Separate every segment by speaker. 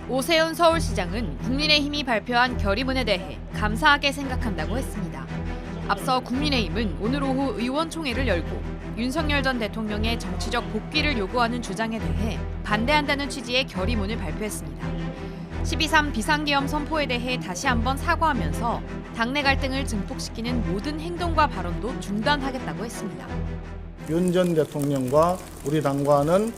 Speaker 1: 오세훈 서울시장은 국민의힘이 발표한 결의문에 대해 감사하게 생각한다고 했습니다. 앞서 국민의힘은 오늘 오후 의원총회를 열고 윤석열 전 대통령의 정치적 복귀를 요구하는 주장에 대해 반대한다는 취지의 결의문을 발표했습니다. 12.3 비상계엄 선포에 대해 다시 한번 사과하면서 당내 갈등을 증폭시키는 모든 행동과 발언도 중단하겠다고 했습니다.
Speaker 2: 윤 전 대통령과 우리 당과는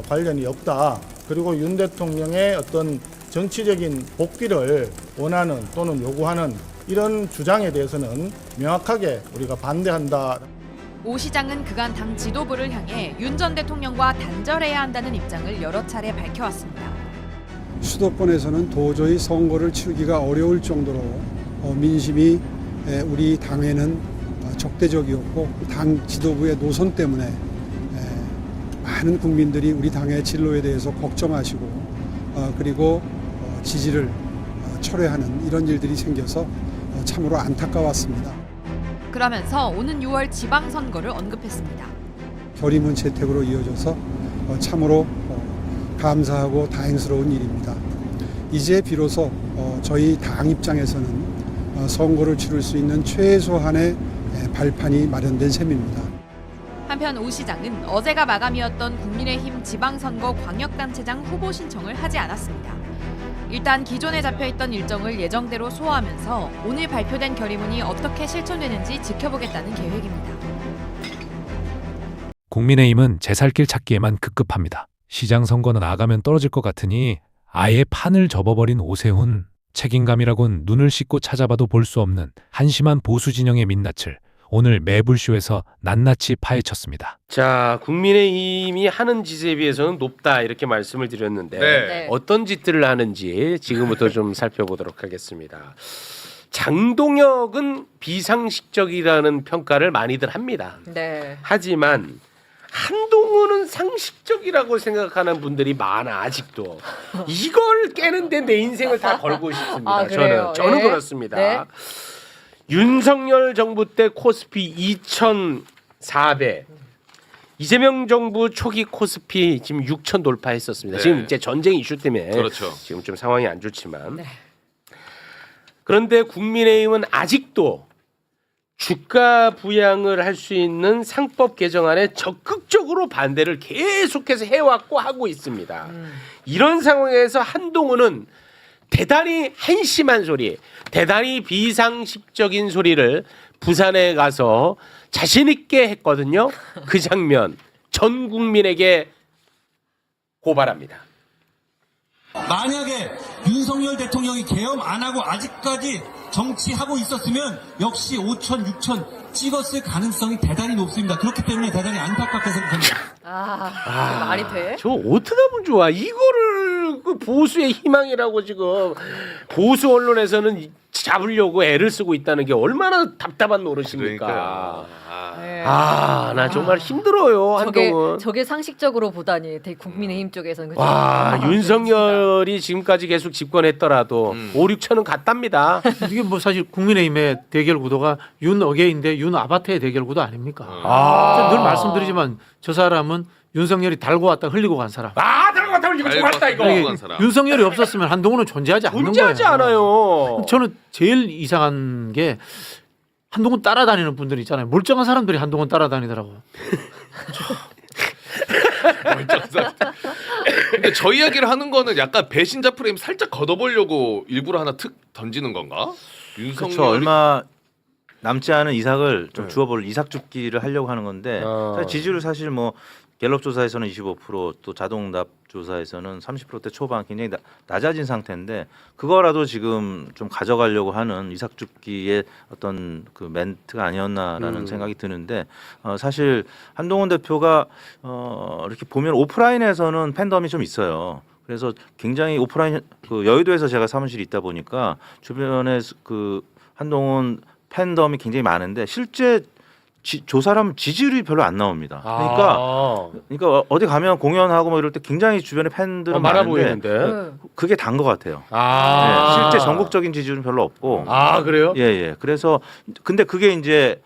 Speaker 2: 관련이 없다. 그리고 윤 대통령의 어떤 정치적인 복귀를 원하는 또는 요구하는 이런 주장에 대해서는 명확하게 우리가 반대한다.
Speaker 1: 오 시장은 그간 당 지도부를 향해 윤 전 대통령과 단절해야 한다는 입장을 여러 차례 밝혀왔습니다.
Speaker 3: 수도권에서는 도저히 선거를 치르기가 어려울 정도로 민심이 우리 당에는 적대적이었고 당 지도부의 노선 때문에 많은 국민들이 우리 당의 진로에 대해서 걱정하시고 그리고 지지를 철회하는 이런 일들이 생겨서 참으로 안타까웠습니다.
Speaker 1: 그러면서 오는 6월 지방선거를 언급했습니다.
Speaker 3: 결의문 채택으로 이어져서 참으로 감사하고 다행스러운 일입니다. 이제 비로소 저희 당 입장에서는 선거를 치를 수 있는 최소한의 발판이 마련된 셈입니다.
Speaker 1: 한편 오 시장은 어제가 마감이었던 국민의힘 지방선거 광역단체장 후보 신청을 하지 않았습니다. 일단 기존에 잡혀있던 일정을 예정대로 소화하면서 오늘 발표된 결의문이 어떻게 실천되는지 지켜보겠다는 계획입니다.
Speaker 4: 국민의힘은 제 살 길 찾기에만 급급합니다. 시장 선거는 나가면 떨어질 것 같으니 아예 판을 접어버린 오세훈. 책임감이라곤 눈을 씻고 찾아봐도 볼 수 없는 한심한 보수 진영의 민낯을 오늘 매불쇼에서 낱낱이 파헤쳤습니다.
Speaker 5: 자, 국민의힘이 하는 짓에 비해서는 높다 이렇게 말씀을 드렸는데
Speaker 6: 네.
Speaker 5: 어떤 짓들을 하는지 지금부터 좀 살펴보도록 하겠습니다. 장동혁은 비상식적이라는 평가를 많이들 합니다.
Speaker 6: 네.
Speaker 5: 하지만 한동훈은 상식적이라고 생각하는 분들이 많아 아직도. 이걸 깨는데 내 인생을 다 걸고 싶습니다.
Speaker 6: 아, 그래요?
Speaker 5: 저는
Speaker 6: 네.
Speaker 5: 그렇습니다.
Speaker 6: 네.
Speaker 5: 윤석열 정부 때 코스피 2,400, 이재명 정부 초기 코스피 지금 6,000 돌파했었습니다.
Speaker 7: 네.
Speaker 5: 지금 이제 전쟁 이슈 때문에
Speaker 7: 그렇죠.
Speaker 5: 지금 좀 상황이 안 좋지만
Speaker 6: 네.
Speaker 5: 그런데 국민의힘은 아직도 주가 부양을 할 수 있는 상법 개정안에 적극적으로 반대를 계속해서 해왔고 하고 있습니다. 이런 상황에서 한동훈은 대단히 한심한 소리, 대단히 비상식적인 소리를 부산에 가서 자신 있게 했거든요. 그 장면 전 국민에게 고발합니다.
Speaker 8: 만약에 윤석열 대통령이 계엄 안 하고 아직까지 정치하고 있었으면 역시 5천, 6천 찍었을 가능성이 대단히 높습니다. 그렇기 때문에 대단히 안타깝게 생각합니다.
Speaker 6: 아, 말이 돼?
Speaker 5: 저 어떻게 하면 좋아? 이거를 그 보수의 희망이라고 지금 보수 언론에서는 잡으려고 애를 쓰고 있다는 게 얼마나 답답한 노릇입니까?
Speaker 7: 그러니까요.
Speaker 6: 네.
Speaker 5: 나 정말 힘들어요 한동훈.
Speaker 6: 저게 상식적으로 보다니 국민의힘 쪽에서는 그죠?
Speaker 5: 와, 윤석열이 지금까지 계속 집권했더라도 5, 6천은 갔답니다.
Speaker 9: 이게 뭐 사실 국민의힘의 대결 구도가 윤 어게인데 윤 아바트의 대결 구도 아닙니까? 늘 말씀드리지만 저 사람은 윤석열이 달고 왔다 흘리고 간 사람.
Speaker 5: 들어갔다 흘리고 좋았다 이거.
Speaker 7: 달고 간 사람.
Speaker 9: 윤석열이 없었으면 한동훈은 존재하지 않는
Speaker 5: 존재하지
Speaker 9: 거예요.
Speaker 5: 않아요.
Speaker 9: 저는 제일 이상한 게 한동훈 따라다니는 분들 있잖아요. 멀쩡한 사람들이 한동훈 따라다니더라고요.
Speaker 7: 근데 저 이야기를 하는 거는 약간 배신자 프레임 살짝 걷어보려고 일부러 하나 툭 던지는 건가? 윤석열이
Speaker 10: 그렇죠. 얼마 남지 않은 이삭을 좀 주워볼 이삭 줍기를 하려고 하는 건데 사실 지지율 사실 뭐 갤럽 조사에서는 25%또 자동답 조사에서는 30%대 초반 굉장히 낮아진 상태인데 그거라도 지금 좀 가져가려고 하는 이삭 줍기의 어떤 그 멘트가 아니었나라는 생각이 드는데 사실 한동훈 대표가 이렇게 보면 오프라인에서는 팬덤이 좀 있어요. 그래서 굉장히 오프라인 그 여의도에서 제가 사무실이 있다 보니까 주변에 그 한동훈 팬덤이 굉장히 많은데 실제 조사를 하면 지지율이 별로 안 나옵니다. 그러니까 어디 가면 공연하고 뭐 이럴 때 굉장히 주변에 팬들은
Speaker 5: 많아
Speaker 10: 많은데
Speaker 5: 보이는데.
Speaker 10: 그게 단 것 같아요. 네, 실제 전국적인 지지율은 별로 없고.
Speaker 5: 그래요?
Speaker 10: 예. 그래서 근데 그게 이제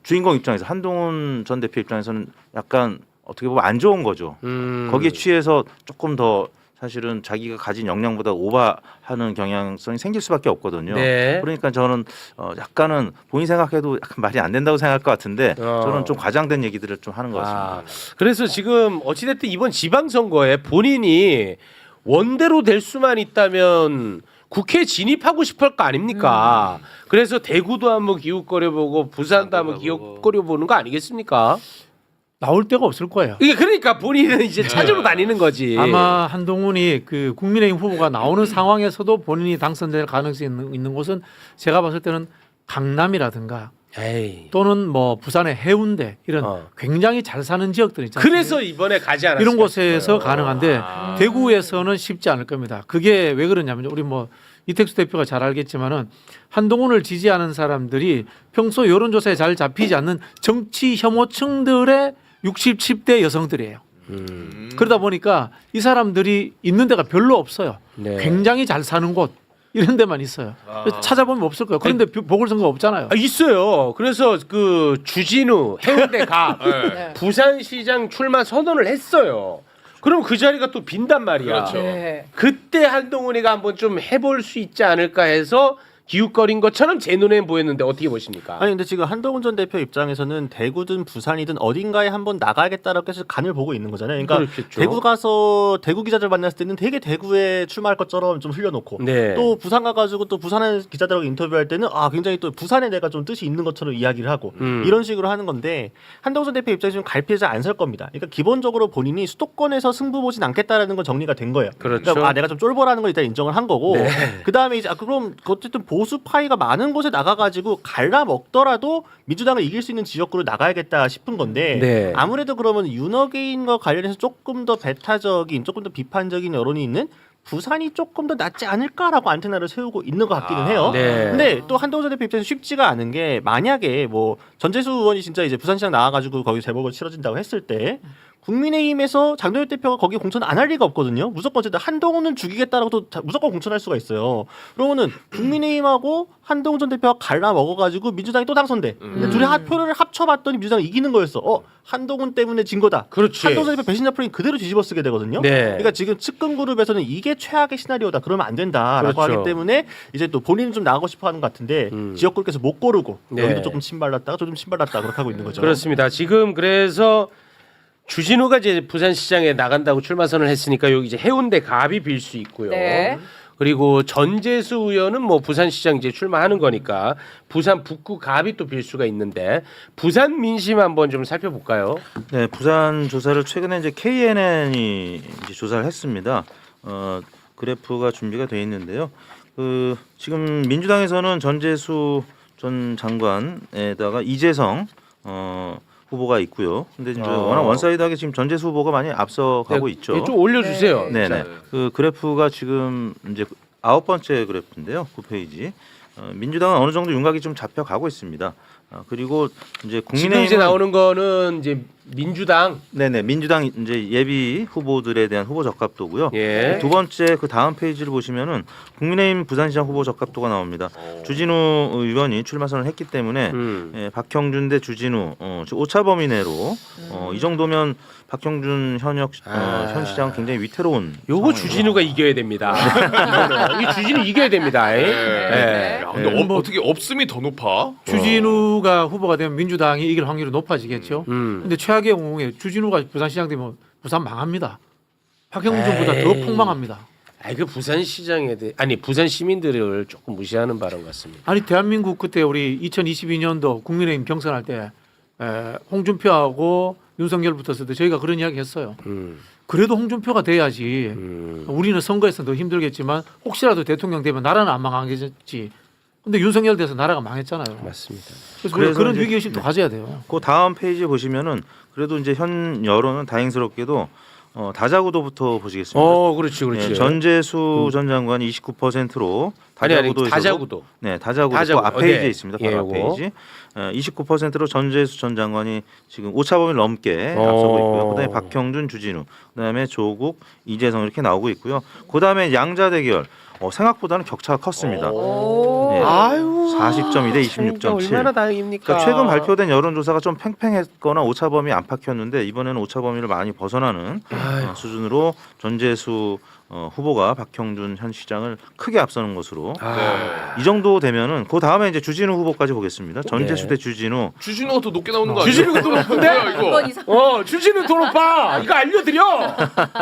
Speaker 10: 주인공 입장에서 한동훈 전 대표 입장에서는 약간 어떻게 보면 안 좋은 거죠. 거기에 취해서 조금 더 사실은 자기가 가진 역량보다 오버하는 경향성이 생길 수밖에 없거든요.
Speaker 5: 네.
Speaker 10: 그러니까 저는 약간은 본인 생각해도 약간 말이 안 된다고 생각할 것 같은데 저는 좀 과장된 얘기들을 좀 하는 것 같습니다.
Speaker 5: 그래서 지금 어찌됐든 이번 지방선거에 본인이 원대로 될 수만 있다면 국회 진입하고 싶을 거 아닙니까? 그래서 대구도 한번 기웃거려보고 부산도 한번 기웃거려보는 거 아니겠습니까?
Speaker 9: 나올 데가 없을 거예요.
Speaker 5: 이게 그러니까 본인은 이제 찾으러 다니는 거지.
Speaker 9: 아마 한동훈이 그 국민의힘 후보가 나오는 상황에서도 본인이 당선될 가능성이 있는 곳은 제가 봤을 때는 강남이라든가
Speaker 5: 에이.
Speaker 9: 또는 뭐 부산의 해운대 이런 굉장히 잘 사는 지역들 있잖아요.
Speaker 5: 그래서 이번에 가지 않았어요.
Speaker 9: 이런 곳에서 가능한데 대구에서는 쉽지 않을 겁니다. 그게 왜 그러냐면 우리 뭐 이택수 대표가 잘 알겠지만은 한동훈을 지지하는 사람들이 평소 여론조사에 잘 잡히지 않는 정치 혐오층들의 67대 여성들이에요. 그러다 보니까 이 사람들이 있는 데가 별로 없어요.
Speaker 5: 네.
Speaker 9: 굉장히 잘 사는 곳 이런 데만 있어요. 찾아보면 없을 거예요. 그런데 보궐선거 없잖아요.
Speaker 5: 있어요. 그래서 그 주진우 해운대 가
Speaker 6: 네.
Speaker 5: 부산시장 출마 선언을 했어요. 그럼 그 자리가 또 빈단 말이야.
Speaker 7: 그렇죠.
Speaker 6: 네.
Speaker 5: 그때 한동훈이가 한번 좀 해볼 수 있지 않을까 해서 기웃거린 것처럼 제 눈에는 보였는데 어떻게 보십니까?
Speaker 11: 아니 근데 지금 한동훈 전 대표 입장에서는 대구든 부산이든 어딘가에 한번 나가야겠다라고 해서 간을 보고 있는 거잖아요. 그러니까
Speaker 5: 그렇겠죠.
Speaker 11: 대구 가서 대구 기자들 만났을 때는 되게 대구에 출마할 것처럼 좀 흘려놓고
Speaker 5: 네.
Speaker 11: 또 부산 가가지고 또 부산의 기자들하고 인터뷰할 때는 굉장히 또 부산에 내가 좀 뜻이 있는 것처럼 이야기를 하고 이런 식으로 하는 건데 한동훈 전 대표 입장에서 좀 갈피해서 안 설 겁니다. 그러니까 기본적으로 본인이 수도권에서 승부 보진 않겠다라는 건 정리가 된 거예요.
Speaker 5: 그렇죠.
Speaker 11: 그러니까 내가 좀 쫄보라는 걸 일단 인정을 한 거고 그 다음에 이제 그럼 어쨌든 보수 파이가 많은 곳에 나가가지고 갈라 먹더라도 민주당을 이길 수 있는 지역구로 나가야겠다 싶은 건데
Speaker 5: 네.
Speaker 11: 아무래도 그러면 윤어게인과 관련해서 조금 더 배타적인 조금 더 비판적인 여론이 있는 부산이 조금 더 낫지 않을까라고 안테나를 세우고 있는 것 같기는 해요.
Speaker 5: 네.
Speaker 11: 근데 또 한동훈 전 대표 입장에서 쉽지가 않은 게 만약에 뭐 전재수 의원이 진짜 이제 부산시장 나와가지고 거기 재보궐 치러진다고 했을 때 국민의힘에서 장동혁 대표가 거기 공천 안 할 리가 없거든요. 무조건 어쨌든 한동훈은 죽이겠다라고 또 무조건 공천할 수가 있어요. 그러면은 국민의힘하고 한동훈 전 대표가 갈라 먹어가지고 민주당이 또 당선돼. 근데 둘이 표를 합쳐봤더니 민주당이 이기는 거였어. 한동훈 때문에 진 거다.
Speaker 5: 그렇지.
Speaker 11: 한동훈 전 대표 배신자 프레임 그대로 뒤집어 쓰게 되거든요.
Speaker 5: 네.
Speaker 11: 그러니까 지금 측근 그룹에서는 이게 최악의 시나리오다. 그러면 안 된다라고
Speaker 5: 그렇죠.
Speaker 11: 하기 때문에 이제 또 본인은 좀 나가고 싶어하는 것 같은데 지역구께서 못 고르고
Speaker 5: 네.
Speaker 11: 여기도 조금 신발났다가 좀 신발났다 그렇게 하고 있는 거죠.
Speaker 5: 그렇습니다. 지금 그래서 주진우가 이제 부산시장에 나간다고 출마 선언을 했으니까 여기 이제 해운대 갑이 빌 수 있고요.
Speaker 6: 네.
Speaker 5: 그리고 전재수 의원은 뭐 부산시장 이제 출마하는 거니까 부산 북구 갑이 또 빌 수가 있는데 부산 민심 한번 좀 살펴볼까요?
Speaker 10: 네, 부산 조사를 최근에 이제 KNN이 이제 조사를 했습니다. 그래프가 준비가 돼 있는데요. 지금 민주당에서는 전재수 전 장관에다가 이재성 후보가 있고요. 근데 이제 워낙 원사이드하게 지금 전재수 후보가 많이 앞서가고 있죠.
Speaker 5: 네, 좀 올려주세요.
Speaker 10: 네네. 그 그래프가 지금 이제 9번째 그래프인데요. 9페이지. 민주당은 어느 정도 윤곽이 좀 잡혀가고 있습니다. 그리고 이제
Speaker 5: 지금 이제
Speaker 10: 국민의힘은
Speaker 5: 나오는 거는 이제 민주당.
Speaker 10: 네네 민주당 이제 예비 후보들에 대한 후보 적합도고요.
Speaker 5: 예.
Speaker 10: 두 번째 그 다음 페이지를 보시면은 국민의힘 부산시장 후보 적합도가 나옵니다. 주진우 의원이 출마 선언을 했기 때문에 박형준 대 주진우 오차 범위 내로 이 정도면 박형준 현 시장은 굉장히 위태로운.
Speaker 5: 요거
Speaker 10: 상황이고요.
Speaker 5: 주진우가 이겨야 됩니다. 이거는. 이 주진우 이겨야 됩니다. 네.
Speaker 7: 야, 근데 어떻게 없음이 더 높아?
Speaker 9: 주진우가 후보가 되면 민주당이 이길 확률이 높아지겠죠. 근데 최악의 경우에 주진우가 부산시장 되면 부산 망합니다. 박형준보다 더 폭망합니다.
Speaker 5: 그 부산시장에 대해 부산 시민들을 조금 무시하는 발언 같습니다.
Speaker 9: 아니 대한민국 그때 우리 2022년도 국민의힘 경선할 때 홍준표하고 윤석열 붙었을 때 저희가 그런 이야기 했어요. 그래도 홍준표가 돼야지. 우리는 선거에서 더 힘들겠지만 혹시라도 대통령 되면 나라는 안 망하겠지. 근데 윤석열 돼서 나라가 망했잖아요.
Speaker 5: 맞습니다.
Speaker 9: 그래서 그런 위기의식도 가져야 돼요.
Speaker 10: 그 다음 페이지 보시면은 그래도 이제 현 여론은 다행스럽게도 다자구도부터 보시겠습니다.
Speaker 5: 그렇지.
Speaker 10: 네, 전재수 전 장관이 29%로
Speaker 5: 다자구도.
Speaker 10: 네, 다자구도
Speaker 5: 다자구.
Speaker 10: 앞 페이지에
Speaker 5: 네.
Speaker 10: 있습니다. 바로 앞 페이지. 29%로 전재수 전 장관이 지금 오차범위를 넘게 앞서고 있고요. 그다음에 박형준, 주진우, 그다음에 조국, 이재성 이렇게 나오고 있고요. 그다음에 양자 대결. 생각보다는 격차가 컸습니다. 네, 40.2 대 26.7.
Speaker 5: 얼마나 다행입니까?
Speaker 10: 그러니까 최근 발표된 여론조사가 좀 팽팽했거나 오차범위 안팎이었는데 이번에는 오차범위를 많이 벗어나는 수준으로 전재수 후보가 박형준 현 시장을 크게 앞서는 것으로
Speaker 5: 아.
Speaker 10: 이 정도 되면은 그 다음에 이제 주진우 후보까지 보겠습니다. 전재수
Speaker 5: 네.
Speaker 10: 대 주진우.
Speaker 7: 주진우가 더 높게 나오는 거 아니야?
Speaker 5: 주진우가 더 높은데?
Speaker 7: 뭐야 이거?
Speaker 5: 어, 주진우 더 높아. 이거 알려드려.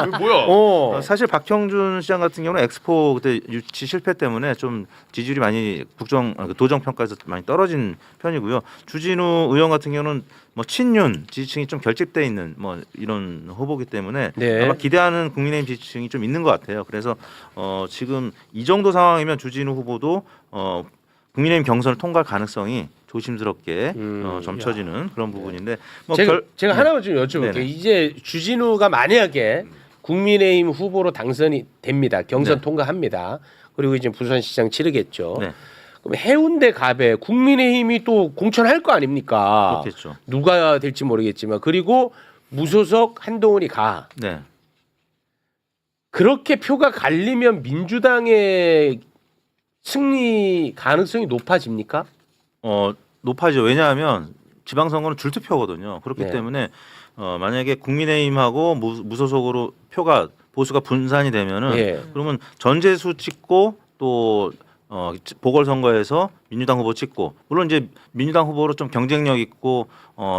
Speaker 7: 이거 뭐야?
Speaker 10: 사실 박형준 시장 같은 경우는 엑스포 그때 유치 실패 때문에 좀 지지율이 많이 도정 평가에서 많이 떨어진 편이고요. 주진우 의원 같은 경우는 뭐 친윤 지지층이 좀 결집돼 있는 뭐 이런 후보기 때문에
Speaker 5: 네.
Speaker 10: 아마 기대하는 국민의힘 지지층이 좀 있는 것 같아요. 그래서 지금 이 정도 상황이면 주진우 후보도 국민의힘 경선을 통과할 가능성이 조심스럽게 점쳐지는 그런 부분인데 뭐
Speaker 5: 제가 하나만 좀 여쭤볼게요.
Speaker 10: 네네.
Speaker 5: 이제 주진우가 만약에 국민의힘 후보로 당선이 됩니다. 경선
Speaker 10: 네.
Speaker 5: 통과합니다. 그리고 이제 부산시장 치르겠죠.
Speaker 10: 네.
Speaker 5: 그럼 해운대 갑에 국민의힘이 또 공천할 거 아닙니까?
Speaker 10: 그렇겠죠.
Speaker 5: 누가 될지 모르겠지만 그리고 무소속 한동훈이 가.
Speaker 10: 네.
Speaker 5: 그렇게 표가 갈리면 민주당의 승리 가능성이 높아집니까?
Speaker 10: 높아지죠. 왜냐하면 지방선거는 줄투표거든요. 그렇기
Speaker 5: 네.
Speaker 10: 때문에 만약에 국민의힘하고 무소속으로 표가 보수가 분산이 되면은
Speaker 5: 예.
Speaker 10: 그러면 전재수 찍고 또 보궐선거에서 민주당 후보 찍고 물론 이제 민주당 후보로 좀 경쟁력 있고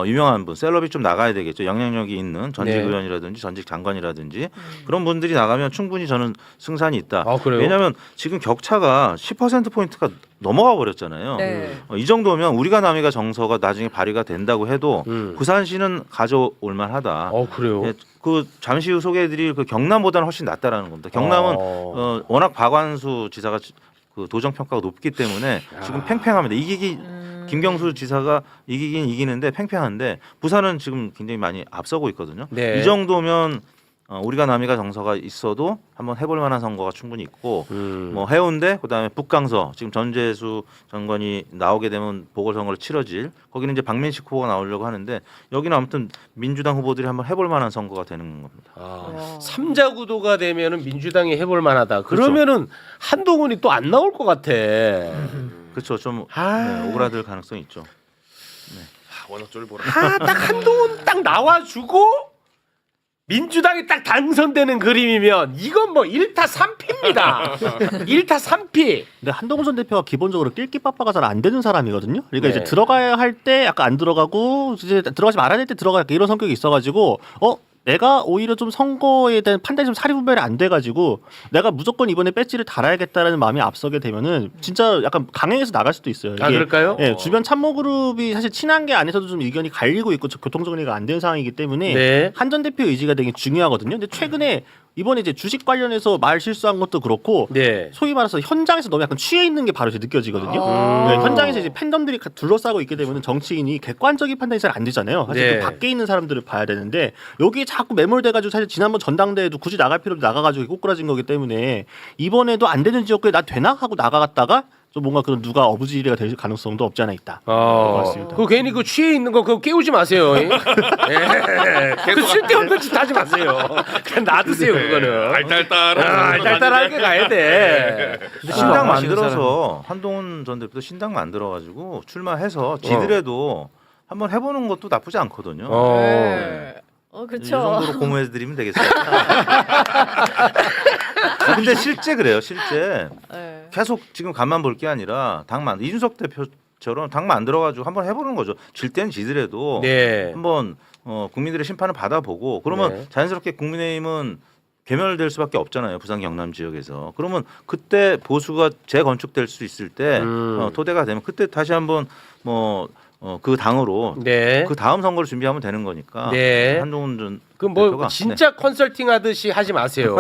Speaker 10: 유명한 분 셀럽이 좀 나가야 되겠죠. 영향력이 있는 전직
Speaker 5: 네.
Speaker 10: 의원이라든지 전직 장관이라든지 그런 분들이 나가면 충분히 저는 승산이 있다.
Speaker 5: 아, 그래요?
Speaker 10: 왜냐하면 지금 격차가 10%포인트가 넘어가 버렸잖아요.
Speaker 6: 네.
Speaker 10: 이 정도면 우리가 남이가 정서가 나중에 발휘가 된다고 해도
Speaker 5: 음.
Speaker 10: 부산시는 가져올 만하다.
Speaker 5: 그래요?
Speaker 10: 예, 그 잠시 후 소개해드릴 그 경남보다는 훨씬 낫다라는 겁니다. 경남은 워낙 박완수 지사가 그 도정 평가가 높기 때문에 지금 팽팽합니다. 김경수 지사가 이기긴 이기는데 팽팽한데 부산은 지금 굉장히 많이 앞서고 있거든요.
Speaker 5: 네.
Speaker 10: 이 정도면 우리가 남이가 정서가 있어도 한번 해볼 만한 선거가 충분히 있고 뭐 해운대 그다음에 북강서 지금 전재수 장관이 나오게 되면 보궐선거를 치러질 거기는 이제 박민식 후보가 나오려고 하는데 여기는 아무튼 민주당 후보들이 한번 해볼 만한 선거가 되는 겁니다.
Speaker 5: 삼자 구도가 되면은 민주당이 해볼 만하다. 그러면은 한동훈이 또 안 나올 것 같아.
Speaker 10: 그렇죠. 좀
Speaker 5: 아.
Speaker 10: 오그라들 가능성이 있죠.
Speaker 7: 워낙 쫄보라.
Speaker 5: 딱 한동훈 딱 나와주고 민주당이 딱 당선되는 그림이면 이건 뭐 1타 3피입니다. 1타 3피.
Speaker 11: 근데 한동훈 전 대표가 기본적으로 낄끼빠빠가 잘 안 되는 사람이거든요. 그러니까
Speaker 5: 네.
Speaker 11: 이제 들어가야 할 때 약간 안 들어가고 이제 들어가지 말아야 될 때 들어가 이런 성격이 있어가지고 내가 오히려 좀 선거에 대한 판단이 좀 사리분별이 안 돼가지고 내가 무조건 이번에 배지를 달아야겠다라는 마음이 앞서게 되면은 진짜 약간 강행해서 나갈 수도 있어요.
Speaker 5: 아, 그럴까요?
Speaker 11: 예, 주변 참모 그룹이 사실 친한 게 안에서도 좀 의견이 갈리고 있고 교통 정리가 안 된 상황이기 때문에
Speaker 5: 네.
Speaker 11: 한 전 대표 의지가 되게 중요하거든요. 근데 최근에 이번에 이제 주식 관련해서 말 실수한 것도 그렇고
Speaker 5: 네.
Speaker 11: 소위 말해서 현장에서 너무 약간 취해 있는 게 바로 이제 느껴지거든요. 네, 현장에서 이제 팬덤들이 둘러싸고 있게 되면 정치인이 객관적인 판단이 잘 안 되잖아요. 사실
Speaker 5: 네.
Speaker 11: 그 밖에 있는 사람들을 봐야 되는데 여기에 자꾸 매몰돼가지고 사실 지난번 전당대회도 굳이 나갈 필요도 나가가지고 꼬꾸라진 거기 때문에 이번에도 안 되는 지역구에 나 되나 하고 나가갔다가 좀 뭔가 그런 누가 어부지리가 될 가능성도 없지 않아 있다. 맞습니다.
Speaker 5: 그 괜히 그 취해 있는 거 그거 깨우지 마세요. 예. 그 쓸데없는 짓 하지 마세요. 그냥 놔두세요 그거는. 알딸딸하게 가야 돼.
Speaker 10: 근데 신당 만들어서 한동훈 전 대표도 신당 만들어가지고 출마해서 지더라도 한번 해보는 것도 나쁘지 않거든요.
Speaker 6: 네.
Speaker 10: 이
Speaker 6: 그렇죠.
Speaker 10: 정도로 고무해드리면 되겠습니다. 근데 실제 그래요. 실제
Speaker 6: 네.
Speaker 10: 계속 지금 간만 볼 게 아니라 이준석 대표처럼 당 만들어가지고 한번 해보는 거죠. 질 때는 지더라도
Speaker 5: 네.
Speaker 10: 한번 국민들의 심판을 받아보고 그러면
Speaker 5: 네.
Speaker 10: 자연스럽게 국민의힘은 괴멸될 수밖에 없잖아요. 부산 경남 지역에서. 그러면 그때 보수가 재건축될 수 있을 때 토대가 되면 그때 다시 한번 그 당으로
Speaker 5: 네.
Speaker 10: 그 다음 선거를 준비하면 되는 거니까
Speaker 5: 네.
Speaker 10: 한동훈 전
Speaker 5: 그럼 뭐
Speaker 10: 대표가,
Speaker 5: 진짜 컨설팅 하듯이 하지 마세요.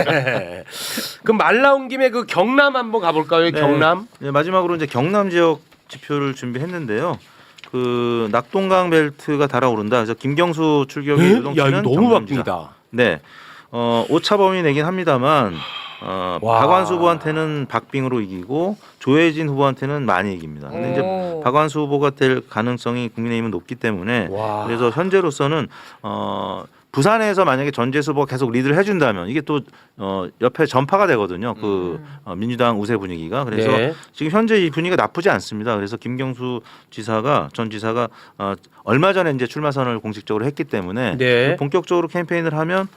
Speaker 5: 네. 그럼 말 나온 김에 그 경남 한번 가볼까요?
Speaker 10: 네.
Speaker 5: 경남.
Speaker 10: 네, 마지막으로 이제 경남 지역 지표를 준비했는데요. 그 낙동강 벨트가 달아오른다. 그래서 김경수 출격이
Speaker 5: 야
Speaker 10: 요동치는
Speaker 5: 이거 너무
Speaker 10: 경남지다.
Speaker 5: 바쁩니다.
Speaker 10: 네, 오차범위 내긴 합니다만
Speaker 5: 와.
Speaker 10: 박완수 후보한테는 박빙으로 이기고 조혜진 후보한테는 많이 이깁니다. 근데 이제 박완수 후보가 될 가능성이 국민의힘은 높기 때문에
Speaker 5: 와.
Speaker 10: 그래서 현재로서는 부산에서 만약에 전재수 후보가 계속 리드를 해준다면 이게 또 옆에 전파가 되거든요. 그 민주당 우세 분위기가. 그래서
Speaker 5: 네.
Speaker 10: 지금 현재 이 분위기가 나쁘지 않습니다. 그래서 김경수 전 지사가 얼마 전에 이제 출마 선언을 공식적으로 했기 때문에
Speaker 5: 네.
Speaker 10: 본격적으로 캠페인을 하면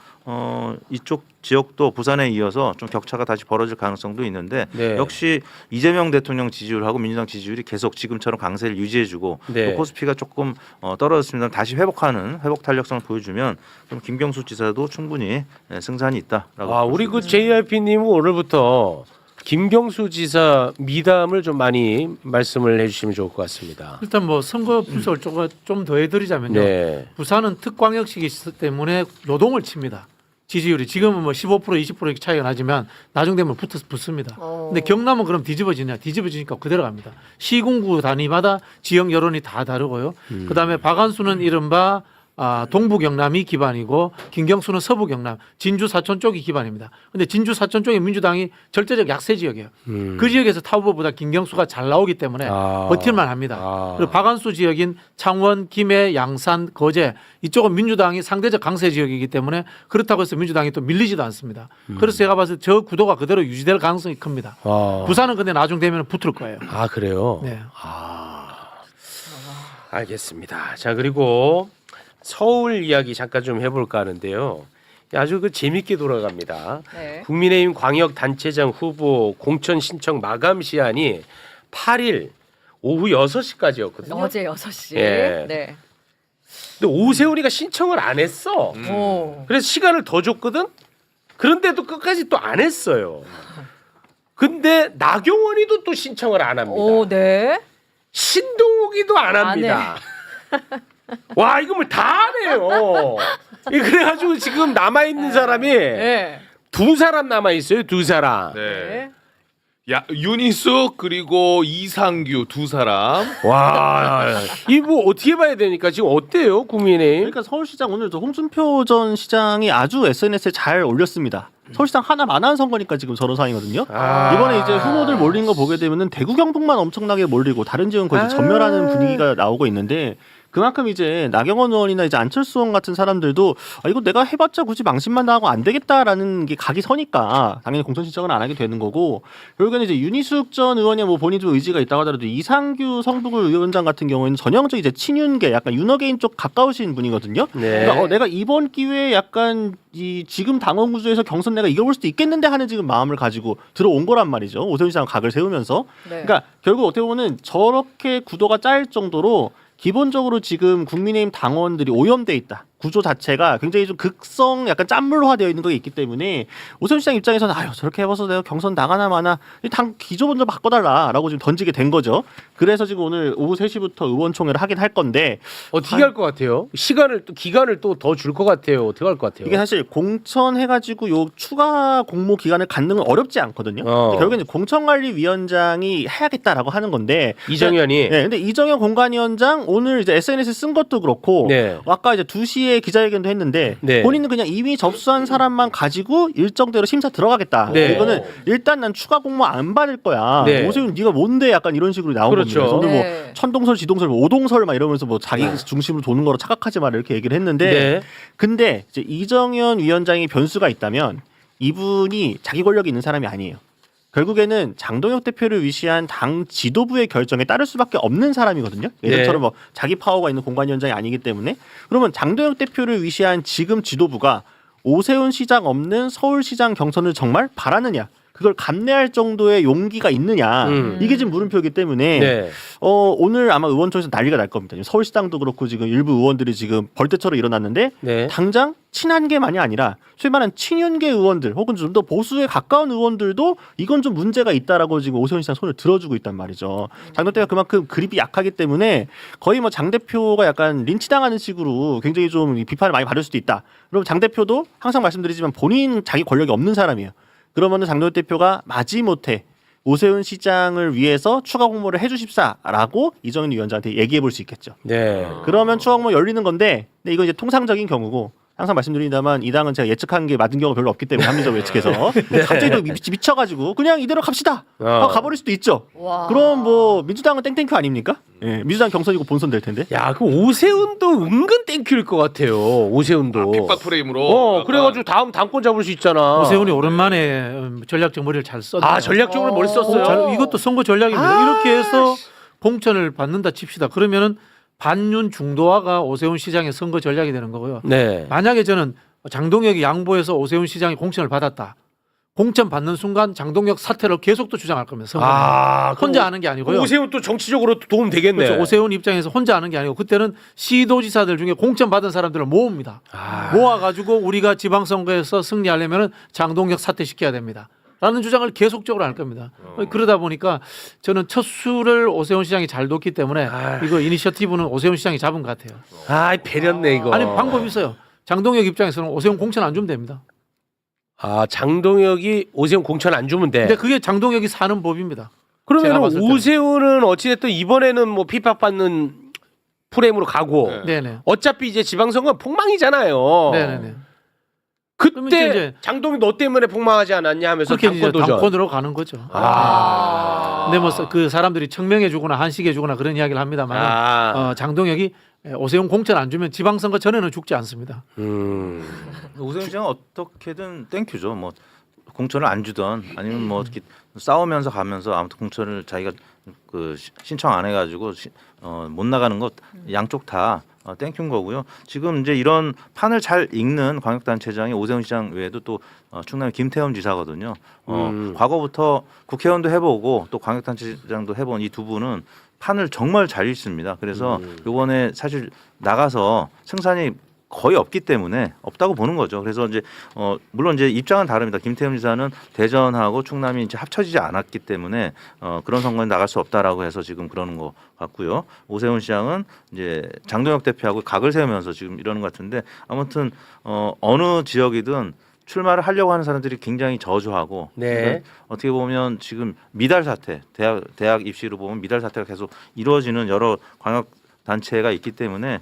Speaker 10: 이쪽 지역도 부산에 이어서 좀 격차가 다시 벌어질 가능성도 있는데
Speaker 5: 네.
Speaker 10: 역시 이재명 대통령 지지율하고 민주당 지지율이 계속 지금처럼 강세를 유지해주고
Speaker 5: 네.
Speaker 10: 또 코스피가 조금 떨어졌습니다. 다시 회복 탄력성을 보여주면 좀 김경수 지사도 충분히 승산이 있다라고.
Speaker 5: 아, 우리 그 JYP님은 오늘부터 김경수 지사 미담을 좀 많이 말씀을 해주시면 좋을 것 같습니다.
Speaker 9: 일단 뭐 선거 분석을 좀 더 해드리자면요.
Speaker 5: 네.
Speaker 9: 부산은 특광역식이 있기 때문에 요동을 칩니다. 지지율이 지금은 뭐 15% 20% 이렇게 차이가 나지만 나중 되면 붙습니다. 근데 경남은 그럼 뒤집어지니까 그대로 갑니다. 시군구 단위마다 지역 여론이 다 다르고요. 그다음에 박안수는 이른바 동부 경남이 기반이고 김경수는 서부 경남, 진주 사천 쪽이 기반입니다. 근데 진주 사천 쪽에 민주당이 절대적 약세 지역이에요. 그 지역에서 타 후보보다 김경수가 잘 나오기 때문에 버틸만 합니다. 그리고 박안수 지역인 창원, 김해, 양산, 거제 이쪽은 민주당이 상대적 강세 지역이기 때문에 그렇다고 해서 민주당이 또 밀리지도 않습니다. 그래서 제가 봤을 때 저 구도가 그대로 유지될 가능성이 큽니다. 부산은 근데 나중 되면 붙을 거예요.
Speaker 5: 아, 그래요?
Speaker 9: 네.
Speaker 5: 알겠습니다. 자, 그리고 서울 이야기 잠깐 좀 해볼까 하는데요. 아주 그 재밌게 돌아갑니다.
Speaker 6: 네.
Speaker 5: 국민의힘 광역단체장 후보 공천 신청 마감 시한이 8일 오후 6시까지였거든요.
Speaker 6: 어제 6시.
Speaker 5: 예.
Speaker 6: 네.
Speaker 5: 근데 오세훈이가 신청을 안 했어.
Speaker 6: 오.
Speaker 5: 그래서 시간을 더 줬거든. 그런데도 끝까지 또 안 했어요. 근데 나경원이도 또 신청을 안 합니다.
Speaker 6: 오, 네.
Speaker 5: 신동욱이도 안 합니다. 와, 이거 뭐 다 하네요. 그래가지고 지금 남아 있는 사람이
Speaker 6: 네.
Speaker 5: 2사람 남아 있어요. 2사람.
Speaker 7: 네. 야, 윤희숙 그리고 이상규 두 사람.
Speaker 5: 와, 이 뭐 어떻게 봐야 되니까 지금 어때요, 국민의힘?
Speaker 11: 그러니까 서울시장 오늘 홍준표 전 시장이 아주 SNS에 잘 올렸습니다. 서울시장 하나만 한 선거니까 지금 저런 상황이거든요. 이번에 이제 후보들 몰린 거 보게 되면은 대구 경북만 엄청나게 몰리고 다른 지역은 거의 전멸하는 분위기가 나오고 있는데 그만큼 이제 나경원 의원이나 이제 안철수 의원 같은 사람들도 이거 내가 해봤자 굳이 망신만 당하고 안 되겠다라는 게 각이 서니까 당연히 공천 신청을 안 하게 되는 거고 결국에는 이제 윤희숙 전 의원이 뭐 본인도 의지가 있다고 하더라도 이상규 성북을 위원장 같은 경우에는 전형적 이제 친윤계 약간 윤어게인 쪽 가까우신 분이거든요.
Speaker 5: 네.
Speaker 11: 그러니까 내가 이번 기회에 약간 이 지금 당원 구조에서 경선 내가 이겨볼 수도 있겠는데 하는 지금 마음을 가지고 들어온 거란 말이죠. 오세훈 시장 각을 세우면서.
Speaker 6: 네.
Speaker 11: 그러니까 결국 어떻게 보면은 저렇게 구도가 짜일 정도로 기본적으로 지금 국민의힘 당원들이 오염돼 있다. 구조 자체가 굉장히 좀 극성 약간 짠물화되어 있는 게 있기 때문에 오세훈 시장 입장에서는 저렇게 해봐서 내가 경선 나가나 마나 당 기조 먼저 바꿔달라라고 지금 던지게 된 거죠. 그래서 지금 오늘 오후 3시부터 의원총회를 하긴 할 건데
Speaker 5: 어떻게 할 것 같아요? 기간을 또 더 줄 것 같아요. 어떻게 할 것 같아요?
Speaker 11: 이게 사실 공천해가지고 요 추가 공모 기간을 갖는 건 어렵지 않거든요. 결국에는 공천관리위원장이 해야겠다라고 하는 건데
Speaker 5: 이정현이.
Speaker 11: 네, 근데 이정현 공관위원장 오늘 이제 SNS 쓴 것도 그렇고
Speaker 5: 네.
Speaker 11: 아까 이제 2시에 기자회견도 했는데
Speaker 5: 네.
Speaker 11: 본인은 그냥 이미 접수한 사람만 가지고 일정대로 심사 들어가겠다.
Speaker 5: 네.
Speaker 11: 이거는 일단 난 추가 공모 안 받을 거야.
Speaker 5: 네.
Speaker 11: 오세훈 네가 뭔데 약간 이런 식으로 나온
Speaker 5: 그렇죠.
Speaker 11: 겁니다. 오늘
Speaker 6: 네.
Speaker 11: 뭐 천동설, 지동설, 뭐 오동설 막 이러면서 뭐 자기 중심으로 도는 거로 착각하지 마라 이렇게 얘기를 했는데
Speaker 5: 네.
Speaker 11: 근데 이제 이정현 위원장이 변수가 있다면 이분이 자기 권력이 있는 사람이 아니에요. 결국에는 장동혁 대표를 위시한 당 지도부의 결정에 따를 수밖에 없는 사람이거든요. 예전처럼 뭐 자기 파워가 있는 공관위원장이 아니기 때문에 그러면 장동혁 대표를 위시한 지금 지도부가 오세훈 시장 없는 서울시장 경선을 정말 바라느냐? 그걸 감내할 정도의 용기가 있느냐 이게 지금 물음표이기 때문에
Speaker 5: 네.
Speaker 11: 오늘 아마 의원총회에서 난리가 날 겁니다. 서울시장도 그렇고 지금 일부 의원들이 지금 벌떼처럼 일어났는데
Speaker 5: 네.
Speaker 11: 당장 친한계만이 아니라 소위 말하는 친윤계 의원들 혹은 좀 더 보수에 가까운 의원들도 이건 좀 문제가 있다라고 지금 오세훈 시장 손을 들어주고 있단 말이죠. 장 대표가 그만큼 그립이 약하기 때문에 거의 뭐 장 대표가 약간 린치당하는 식으로 굉장히 좀 비판을 많이 받을 수도 있다. 그럼 장 대표도 항상 말씀드리지만 본인 자기 권력이 없는 사람이에요. 그러면은 장동혁 대표가 마지못해 오세훈 시장을 위해서 추가 공모를 해주십사라고 이정현 위원장한테 얘기해 볼 수 있겠죠.
Speaker 5: 네.
Speaker 11: 그러면 추가 공모 열리는 건데, 근데 이건 이제 통상적인 경우고 항상 말씀드립니다만 이 당은 제가 예측한 게 맞은 경우가 별로 없기 때문에 합리적으로 예측해서 갑자기 또 미쳐가지고 그냥 이대로 갑시다 가버릴 수도 있죠.
Speaker 6: 와.
Speaker 11: 그럼 뭐 민주당은 땡땡큐 아닙니까? 예, 민주당 경선이고 본선 될 텐데.
Speaker 5: 야, 그 오세훈도 은근 땡큐일 것 같아요. 오세훈도.
Speaker 7: 빅박 프레임으로.
Speaker 5: 그래가지고 다음 당권 잡을 수 있잖아.
Speaker 9: 오세훈이 오랜만에 전략적 머리를 잘 썼네요.
Speaker 5: 전략적으로 머리 썼어요.
Speaker 9: 이것도 선거 전략입니다. 이렇게 해서 공천을 받는다 칩시다. 그러면은 반윤 중도화가 오세훈 시장의 선거 전략이 되는 거고요.
Speaker 5: 네.
Speaker 9: 만약에 저는 장동혁이 양보해서 오세훈 시장이 공천을 받았다. 공천 받는 순간 장동혁 사퇴를 계속 또 주장할 겁니다. 혼자 하는 게 아니고요.
Speaker 5: 오세훈 또 정치적으로 도움 되겠네.
Speaker 9: 그렇죠. 오세훈 입장에서 혼자 하는 게 아니고 그때는 시도지사들 중에 공천 받은 사람들을 모읍니다. 모아가지고 우리가 지방선거에서 승리하려면 장동혁 사퇴시켜야 됩니다. 라는 주장을 계속적으로 할 겁니다. 그러다 보니까 저는 첫 수를 오세훈 시장이 잘 뒀기 때문에 이거 이니셔티브는 오세훈 시장이 잡은 것 같아요.
Speaker 5: 배렸네 이거.
Speaker 9: 아니 방법이 있어요. 장동혁 입장에서는 오세훈 공천 안 주면 됩니다.
Speaker 5: 장동혁이 오세훈 공천 안 주면 돼.
Speaker 9: 근데 그게 장동혁이 사는 법입니다.
Speaker 5: 그러면
Speaker 9: 제가 봤을 때는.
Speaker 5: 오세훈은 어찌됐든 이번에는 뭐 핍박받는 프레임으로 가고
Speaker 9: 네네.
Speaker 5: 어차피 이제 지방선거 폭망이잖아요.
Speaker 9: 네네네. 그러면
Speaker 5: 그때
Speaker 9: 이제
Speaker 5: 장동혁 너 때문에 폭망하지 않았냐 하면서
Speaker 9: 그렇게 이제
Speaker 5: 당권 도전.
Speaker 9: 당권으로 가는 거죠. 근데 뭐 그 사람들이 청명해주거나 한식해주거나 그런 이야기를 합니다만 장동혁이 오세훈 공천 안 주면 지방선거 전에는 죽지 않습니다.
Speaker 10: 오세훈 시장은 어떻게든 땡큐죠. 뭐 공천을 안 주던 아니면 뭐 어떻게 싸우면서 가면서 아무튼 공천을 자기가 그 신청 안 해가지고 못 나가는 것 양쪽 다 땡큐인 거고요. 지금 이제 이런 판을 잘 읽는 광역단체장이 오세훈 시장 외에도 또 충남의 김태흠 지사거든요. 과거부터 국회의원도 해보고 또 광역단체장도 해본 이 두 분은 판을 정말 잘 읽습니다. 그래서 이번에 사실 나가서 승산이 거의 없기 때문에 없다고 보는 거죠. 그래서 이제 물론 이제 입장은 다릅니다. 김태흠 지사는 대전하고 충남이 이제 합쳐지지 않았기 때문에 그런 선거에 나갈 수 없다라고 해서 지금 그러는 것 같고요. 오세훈 시장은 이제 장동혁 대표하고 각을 세우면서 지금 이러는 것 같은데 아무튼 어느 지역이든 출마를 하려고 하는 사람들이 굉장히 저조하고 그러니까 어떻게 보면 지금 미달 사태 대학 입시로 보면 미달 사태가 계속 이루어지는 여러 광역 단체가 있기 때문에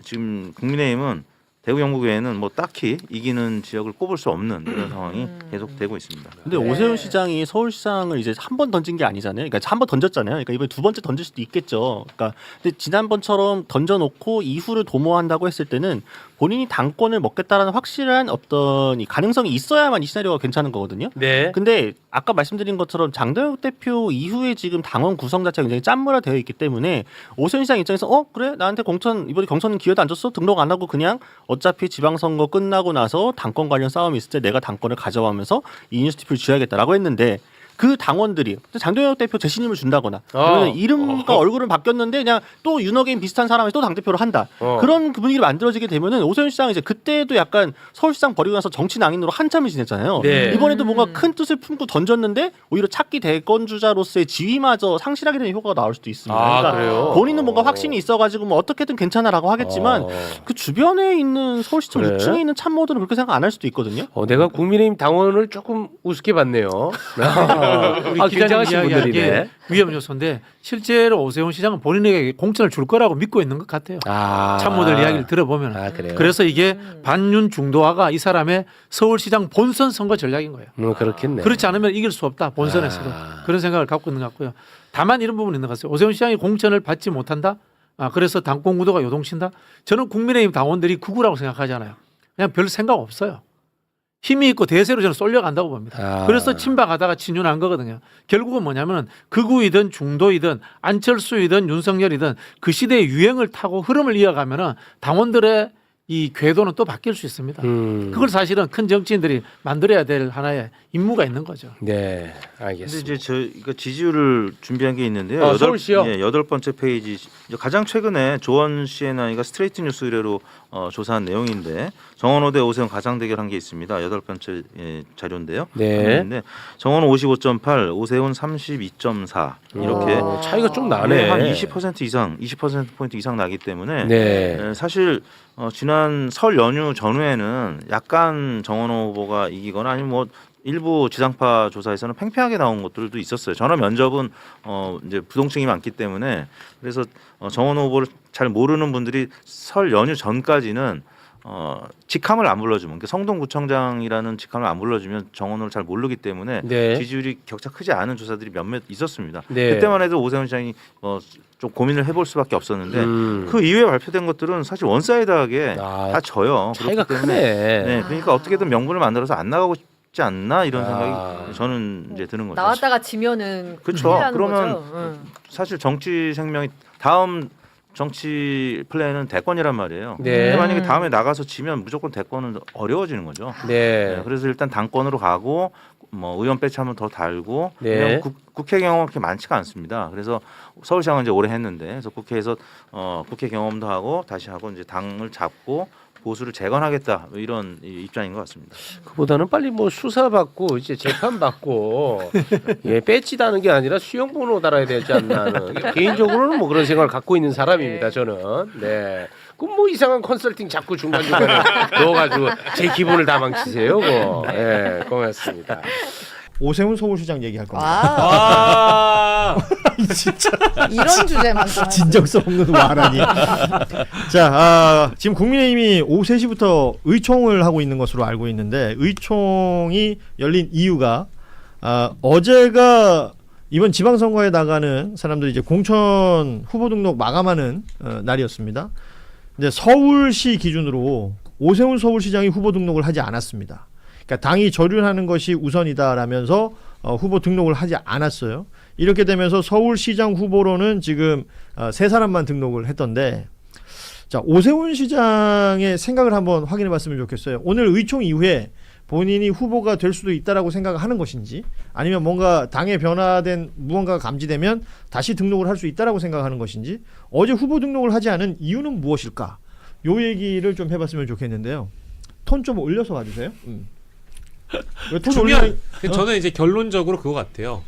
Speaker 10: 지금 국민의힘은 대구 영국 외에는 뭐 딱히 이기는 지역을 꼽을 수 없는 이런 상황이 계속되고 있습니다.
Speaker 11: 근데 오세훈 시장이 서울시장을 이제 한 번 던진 게 아니잖아요. 그러니까 한 번 던졌잖아요. 그러니까 이번에 두 번째 던질 수도 있겠죠. 그러니까 근데 지난번처럼 던져놓고 이후를 도모한다고 했을 때는 본인이 당권을 먹겠다라는 확실한 어떤 이 가능성이 있어야만 이 시나리오가 괜찮은 거거든요.
Speaker 5: 네.
Speaker 11: 근데 아까 말씀드린 것처럼 장동혁 대표 이후에 지금 당원 구성 자체가 굉장히 짠물화되어 있기 때문에 오세훈 시장 입장에서 그래 나한테 이번에 경선 기회도 안 줬어 등록 안 하고 그냥 어차피 지방선거 끝나고 나서 당권 관련 싸움이 있을 때 내가 당권을 가져가면서 이니셔티브를 줘야겠다라고 했는데 그 당원들이 장동혁 대표 재신임을 준다거나 그러면 이름과 얼굴은 바뀌었는데 그냥 또 윤어게인 비슷한 사람이 또 당대표를 한다. 그런 분위기를 만들어지게 되면은 오세훈 시장은 이제 그때도 약간 서울시장 버리고 나서 정치 낭인으로 한참을 지냈잖아요.
Speaker 5: 네.
Speaker 11: 이번에도 뭔가 큰 뜻을 품고 던졌는데 오히려 차기 대권주자로서의 지위마저 상실하게 되는 효과가 나올 수도 있습니다. 그러니까
Speaker 5: 그래요?
Speaker 11: 본인은 뭔가 확신이 있어가지고 뭐 어떻게든 괜찮아라고 하겠지만 그 주변에 있는 서울시청
Speaker 5: 그래?
Speaker 11: 6층에 있는 참모들은 그렇게 생각 안 할 수도 있거든요.
Speaker 5: 내가 국민의힘 당원을 조금 우습게 봤네요.
Speaker 9: 우리 기자님
Speaker 5: 굉장하신
Speaker 9: 이야기한
Speaker 5: 분들이네.
Speaker 9: 게 위험 요소인데 실제로 오세훈 시장은 본인에게 공천을 줄 거라고 믿고 있는 것 같아요. 참모들 이야기를 들어보면
Speaker 5: 그래요?
Speaker 9: 그래서 이게 반윤 중도화가 이 사람의 서울시장 본선 선거 전략인 거예요.
Speaker 5: 그렇겠네.
Speaker 9: 그렇지 않으면 이길 수 없다 본선에서도 그런 생각을 갖고 있는 것 같고요. 다만 이런 부분이 있는 것 같아요. 오세훈 시장이 공천을 받지 못한다. 그래서 당권 구도가 요동친다. 저는 국민의힘 당원들이 극우라고 생각하잖아요. 그냥 별 생각 없어요. 힘이 있고 대세로 저는 쏠려간다고 봅니다. 그래서 친박하다가 친윤한 거거든요. 결국은 뭐냐면 극우이든 중도이든 안철수이든 윤석열이든 그 시대의 유행을 타고 흐름을 이어가면은 당원들의 이 궤도는 또 바뀔 수 있습니다. 그걸 사실은 큰 정치인들이 만들어야 될 하나의 임무가 있는 거죠.
Speaker 5: 네,
Speaker 10: 근데
Speaker 5: 알겠습니다.
Speaker 10: 이제 저희가 지지율을 준비한 게 있는데요.
Speaker 5: 서울시요?
Speaker 10: 8번째 페이지 가장 최근에 조원 CNI가 스트레이트 뉴스 의뢰로 조사한 내용인데 정원호 대 오세훈 가장 대결한 게 있습니다. 8번째 자료인데요.
Speaker 5: 네.
Speaker 10: 정원호 55.8, 오세훈 32.4 이렇게
Speaker 5: 차이가 좀 나네.
Speaker 10: 한 20% 이상, 20%포인트 이상 나기 때문에
Speaker 5: 네.
Speaker 10: 사실 지난 설 연휴 전후에는 약간 정원호 후보가 이기거나 아니면 뭐 일부 지상파 조사에서는 팽팽하게 나온 것들도 있었어요. 전화 면접은 이제 부동층이 많기 때문에 그래서 정원호 후보를 잘 모르는 분들이 설 연휴 전까지는 직함을 안 불러주면 그러니까 성동구청장이라는 직함을 안 불러주면 정원호를 잘 모르기 때문에
Speaker 5: 네.
Speaker 10: 지지율이 격차 크지 않은 조사들이 몇몇 있었습니다.
Speaker 5: 네.
Speaker 10: 그때만 해도 오세훈 시장이 좀 고민을 해볼 수밖에 없었는데 그 이후에 발표된 것들은 사실 원사이드하게 다 져요.
Speaker 5: 차이가
Speaker 10: 그렇기 때문에
Speaker 5: 크네.
Speaker 10: 네, 그러니까 어떻게든 명분을 만들어서 안 나가고 싶지 않나 이런 생각이 저는 이제 드는 거죠.
Speaker 6: 나왔다가 지면은
Speaker 10: 그렇죠.
Speaker 6: 큰일 나는
Speaker 10: 그러면
Speaker 6: 거죠.
Speaker 10: 사실 정치 생명이 다음 정치 플레이는 대권이란 말이에요.
Speaker 5: 네.
Speaker 10: 근데 만약에 다음에 나가서 지면 무조건 대권은 어려워지는 거죠.
Speaker 5: 네.
Speaker 10: 그래서 일단 당권으로 가고 뭐 의원 배치 한번 더 달고
Speaker 5: 네.
Speaker 10: 왜냐면 국회 경험이 그렇게 많지가 않습니다. 그래서 서울시장은 이제 오래 했는데 그래서 국회에서 국회 경험도 하고 다시 하고 이제 당을 잡고 보수를 재건하겠다 뭐 이런 입장인 것 같습니다.
Speaker 5: 그보다는 빨리 뭐 수사 받고 이제 재판 받고 예 배지 다는 게 아니라 수용 번호 달아야 되지 않나 하는 개인적으로는 뭐 그런 생각을 갖고 있는 사람입니다. 저는 네. 그럼 뭐 이상한 컨설팅 자꾸 중간중간에 넣어가지고 제 기분을 다 망치세요. 뭐. 예, 고맙습니다.
Speaker 12: 오세훈 서울시장 얘기할 겁니다.
Speaker 13: 와,
Speaker 12: 진짜
Speaker 13: 이런 주제만 좀
Speaker 12: 진정성 없는 말하니. 자, 지금 국민의힘이 오후 3시부터 의총을 하고 있는 것으로 알고 있는데 의총이 열린 이유가 어제가 이번 지방선거에 나가는 사람들이 이제 공천 후보 등록 마감하는 날이었습니다. 근데 서울시 기준으로 오세훈 서울시장이 후보 등록을 하지 않았습니다. 그러니까 당이 저륜하는 것이 우선이다라면서 후보 등록을 하지 않았어요. 이렇게 되면서 서울시장 후보로는 지금 3사람만 등록을 했던데, 자, 오세훈 시장의 생각을 한번 확인해 봤으면 좋겠어요. 오늘 의총 이후에 본인이 후보가 될 수도 있다라고 생각하는 것인지, 아니면 뭔가 당에 변화된 무언가가 감지되면 다시 등록을 할 수 있다라고 생각하는 것인지, 어제 후보 등록을 하지 않은 이유는 무엇일까? 요 얘기를 좀 해봤으면 좋겠는데요. 톤 좀 올려서 와주세요.
Speaker 14: 주면 저는 이제 결론적으로 그거 같아요.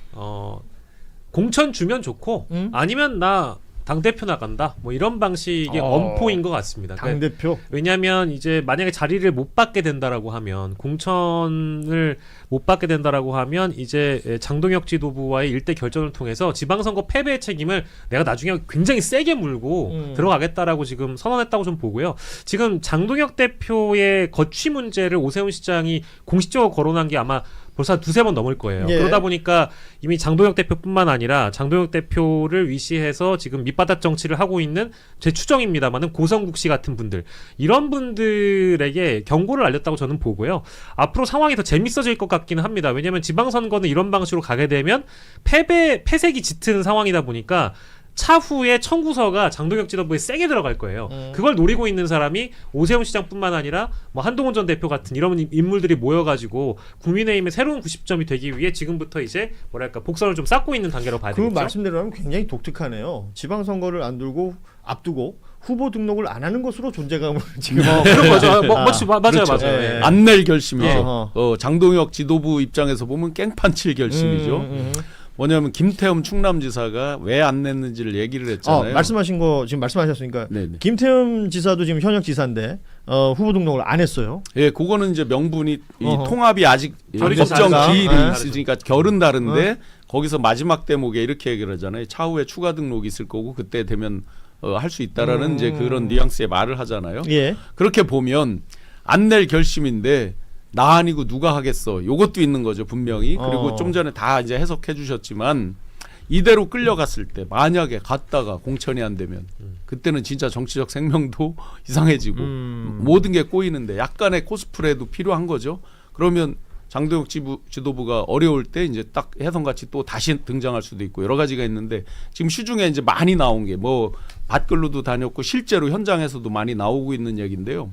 Speaker 14: 공천 주면 좋고 아니면 나 당대표 나간다 뭐 이런 방식의 엄포인 것 같습니다.
Speaker 12: 당대표?
Speaker 14: 그러니까 왜냐하면 이제 만약에 자리를 못 받게 된다라고 하면, 공천을 못 받게 된다라고 하면 이제 장동혁 지도부와의 일대 결전을 통해서 지방선거 패배의 책임을 내가 나중에 굉장히 세게 물고 들어가겠다라고 지금 선언했다고 좀 보고요. 지금 장동혁 대표의 거취 문제를 오세훈 시장이 공식적으로 거론한 게 아마 벌써 한 2-3번 넘을 거예요.
Speaker 12: 예.
Speaker 14: 그러다 보니까 이미 장동혁 대표뿐만 아니라 장동혁 대표를 위시해서 지금 밑바닥 정치를 하고 있는, 제 추정입니다만은 고성국 씨 같은 분들, 이런 분들에게 경고를 알렸다고 저는 보고요. 앞으로 상황이 더 재밌어질 것 같기는 합니다. 왜냐하면 지방선거는 이런 방식으로 가게 되면 패색이 짙은 상황이다 보니까 차후에 청구서가 장동혁 지도부에 세게 들어갈 거예요. 그걸 노리고 있는 사람이 오세훈 시장뿐만 아니라 뭐 한동훈 전 대표 같은 이런 인물들이 모여가지고 국민의힘의 새로운 90점이 되기 위해 지금부터 이제 뭐랄까 복선을 좀 쌓고 있는 단계로 봐야 되겠죠.
Speaker 12: 그 말씀대로라면 굉장히 독특하네요. 지방선거를 앞두고 후보 등록을 안 하는 것으로 존재감을 지금
Speaker 14: 그런 거죠. 맞아요.
Speaker 12: 그렇죠.
Speaker 14: 예.
Speaker 15: 안 낼 결심이죠. 장동혁 지도부 입장에서 보면 깽판 칠 결심이죠. 뭐냐면 김태흠 충남지사가 왜 안 냈는지를 얘기를 했잖아요.
Speaker 12: 말씀하신 거 지금 말씀하셨으니까
Speaker 15: 네네.
Speaker 12: 김태흠 지사도 지금 현역 지사인데 후보 등록을 안 했어요.
Speaker 15: 예, 그거는 이제 명분이 이 통합이 아직 법정
Speaker 12: 다르다.
Speaker 15: 기일이 있으니까 결은 다른데 거기서 마지막 대목에 이렇게 얘기를 하잖아요. 차후에 추가 등록이 있을 거고 그때 되면 할 수 있다라는 이제 그런 뉘앙스의 말을 하잖아요.
Speaker 12: 예.
Speaker 15: 그렇게 보면 안 낼 결심인데 나 아니고 누가 하겠어. 요것도 있는 거죠, 분명히. 그리고 좀 전에 다 이제 해석해 주셨지만 이대로 끌려갔을 때 만약에 갔다가 공천이 안 되면 그때는 진짜 정치적 생명도 이상해지고 모든 게 꼬이는데 약간의 코스프레도 필요한 거죠. 그러면 장동혁 지도부가 어려울 때 이제 딱 혜성같이 또 다시 등장할 수도 있고 여러 가지가 있는데 지금 시중에 이제 많이 나온 게 뭐 밭글로도 다녔고 실제로 현장에서도 많이 나오고 있는 얘기인데요.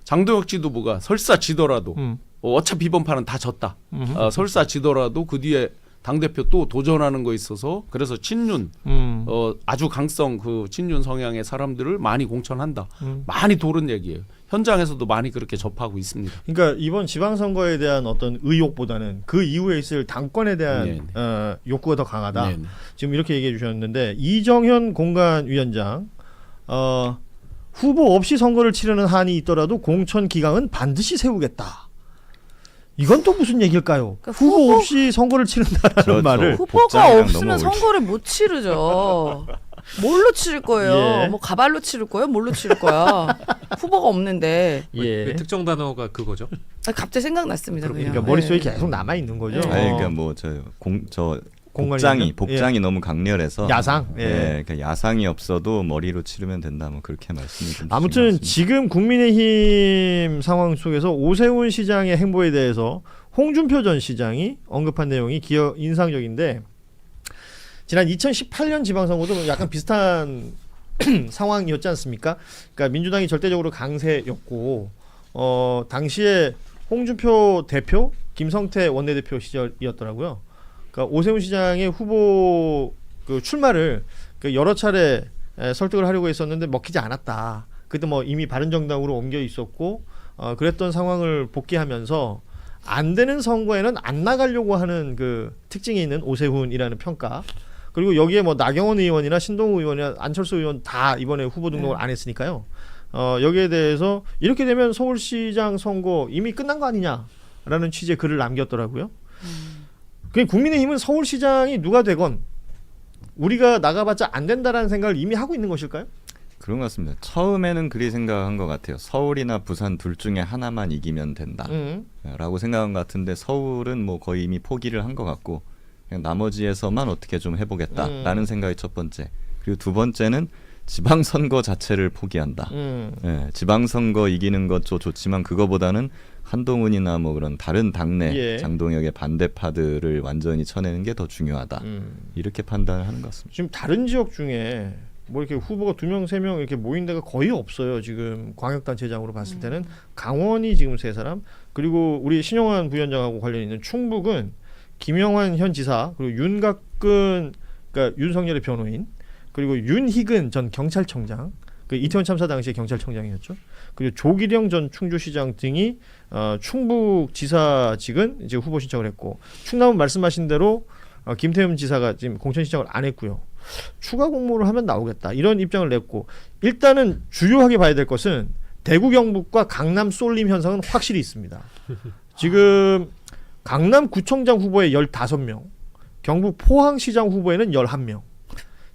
Speaker 15: 장동혁 지도부가 설사 지더라도 어차피 이번 판은 다 졌다. 설사 지더라도 그 뒤에 당대표 또 도전하는 거 있어서 그래서 친윤 아주 강성 그 친윤 성향의 사람들을 많이 공천한다. 많이 도른 얘기예요. 현장에서도 많이 그렇게 접하고 있습니다.
Speaker 12: 그러니까 이번 지방선거에 대한 어떤 의욕보다는 그 이후에 있을 당권에 대한 욕구가 더 강하다.
Speaker 15: 네네.
Speaker 12: 지금 이렇게 얘기해 주셨는데 이정현 공관위원장 후보 없이 선거를 치르는 한이 있더라도 공천 기강은 반드시 세우겠다. 이건 또 무슨 얘기일까요?
Speaker 13: 그러니까
Speaker 12: 후보 없이 선거를 치른다라는
Speaker 10: 그렇죠.
Speaker 12: 말을.
Speaker 13: 후보가 없으면 선거를 못 치르죠. 뭘로 치를 거예요?
Speaker 12: 예.
Speaker 13: 뭐 가발로 치를 거예요? 뭘로 치를 거야? 후보가 없는데.
Speaker 12: 예.
Speaker 14: 특정 단어가 그거죠.
Speaker 13: 갑자기 생각났습니다. 그냥.
Speaker 12: 그러니까 머릿속에 계속 남아 있는 거죠.
Speaker 13: 네.
Speaker 16: 아니 그러니까 뭐 복장이 너무 강렬해서
Speaker 12: 야상.
Speaker 16: 그러니까 야상이 없어도 머리로 치르면 된다. 뭐 그렇게 말씀을 좀
Speaker 12: 아무튼 지금 국민의힘 상황 속에서 오세훈 시장의 행보에 대해서 홍준표 전 시장이 언급한 내용이 인상적인데 지난 2018년 지방선거도 약간 비슷한 상황이었지 않습니까? 그러니까 민주당이 절대적으로 강세였고 당시에 홍준표 대표, 김성태 원내대표 시절이었더라고요. 그러니까 오세훈 시장의 후보 그 출마를 여러 차례 설득을 하려고 했었는데 먹히지 않았다. 그때 뭐 이미 바른정당으로 옮겨 있었고 그랬던 상황을 복귀하면서 안 되는 선거에는 안 나가려고 하는 그 특징이 있는 오세훈이라는 평가. 그리고 여기에 뭐 나경원 의원이나 신동우 의원이나 안철수 의원 다 이번에 후보 등록을 안 했으니까요. 여기에 대해서 이렇게 되면 서울시장 선거 이미 끝난 거 아니냐라는 취지의 글을 남겼더라고요. 국민의힘은 서울시장이 누가 되건 우리가 나가봤자 안 된다라는 생각을 이미 하고 있는 것일까요?
Speaker 16: 그런 것 같습니다. 처음에는 그리 생각한 것 같아요. 서울이나 부산 둘 중에 하나만 이기면 된다라고 생각한 것 같은데 서울은 뭐 거의 이미 포기를 한 것 같고 그냥 나머지에서만 어떻게 좀 해보겠다라는 생각이 첫 번째. 그리고 두 번째는 지방선거 자체를 포기한다. 예, 지방선거 이기는 것도 좋지만 그거보다는 한동훈이나 뭐 그런 다른 당내 장동혁의 반대파들을 완전히 쳐내는 게 더 중요하다. 이렇게 판단을 하는 것 같습니다.
Speaker 12: 지금 다른 지역 중에 뭐 이렇게 후보가 2명, 3명 이렇게 모인 데가 거의 없어요. 지금 광역단체장으로 봤을 때는 강원이 지금 3사람, 그리고 우리 신용환 부위원장하고 관련 있는 충북은 김영환 현 지사, 그리고 윤곽근 그러니까 윤석열의 변호인, 그리고 윤희근 전 경찰청장, 그 이태원 참사 당시에 경찰청장이었죠. 그리고 조기령 전 충주시장 등이 충북지사직은 이제 후보 신청을 했고, 충남은 말씀하신 대로 김태흠 지사가 지금 공천 신청을 안 했고요. 추가 공모를 하면 나오겠다 이런 입장을 냈고, 일단은 주요하게 봐야 될 것은 대구 경북과 강남 쏠림 현상은 확실히 있습니다. 지금 강남 구청장 후보에 15명, 경북 포항시장 후보에는 11명,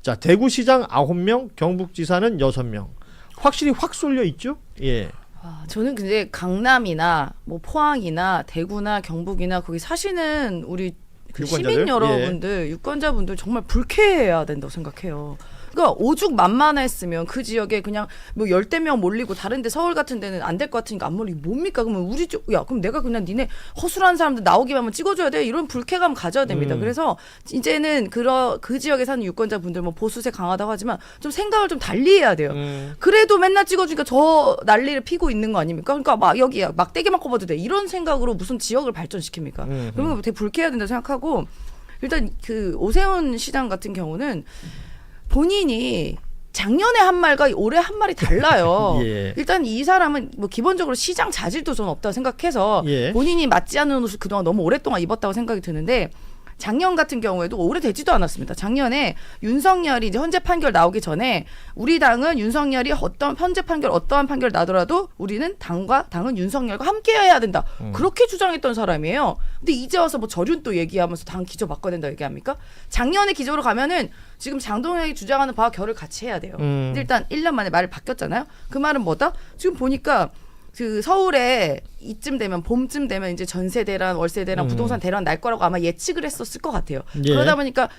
Speaker 12: 자 대구시장 9명, 경북지사는 6명. 확실히 확 쏠려 있죠. 예.
Speaker 13: 저는 근데 강남이나 뭐 포항이나 대구나 경북이나 거기 사시는 우리 그 시민 여러분들, 유권자분들 정말 불쾌해야 된다고 생각해요. 그러니까 오죽 만만했으면 그 지역에 그냥 뭐 10대 명 몰리고 다른데 서울 같은 데는 안 될 것 같으니까 안 몰리고 뭡니까? 그러면 우리 그럼 내가 그냥 니네 허술한 사람들 나오기만 하면 찍어줘야 돼? 이런 불쾌감 가져야 됩니다. 그래서 이제는 그 지역에 사는 유권자분들 뭐 보수세 강하다고 하지만 좀 생각을 좀 달리 해야 돼요. 그래도 맨날 찍어주니까 저 난리를 피고 있는 거 아닙니까? 그러니까 막 여기 막대기만 꼽아도 돼. 이런 생각으로 무슨 지역을 발전시킵니까? 그러면 되게 불쾌해야 된다고 생각하고, 일단 그 오세훈 시장 같은 경우는 본인이 작년에 한 말과 올해 한 말이 달라요. 일단 이 사람은 뭐 기본적으로 시장 자질도 저는 없다고 생각해서 본인이 맞지 않는 옷을 그동안 너무 오랫동안 입었다고 생각이 드는데, 작년 같은 경우에도 오래되지도 않았습니다. 작년에 윤석열이 이제 헌재 판결 나오기 전에 우리 당은 윤석열이 어떠한 판결 나더라도 우리는 당은 윤석열과 함께해야 된다. 그렇게 주장했던 사람이에요. 근데 이제 와서 뭐 저륜 또 얘기하면서 당 기조 바꿔야 된다 얘기합니까? 작년에 기조로 가면은 지금 장동혁이 주장하는 바와 결을 같이 해야 돼요. 근데 일단 1년 만에 말을 바뀌었잖아요. 그 말은 뭐다? 지금 보니까 그 서울에 이쯤 되면 봄쯤 되면 이제 전세 대란, 월세 대란, 부동산 대란 날 거라고 아마 예측을 했었을 것 같아요. 그러다 보니까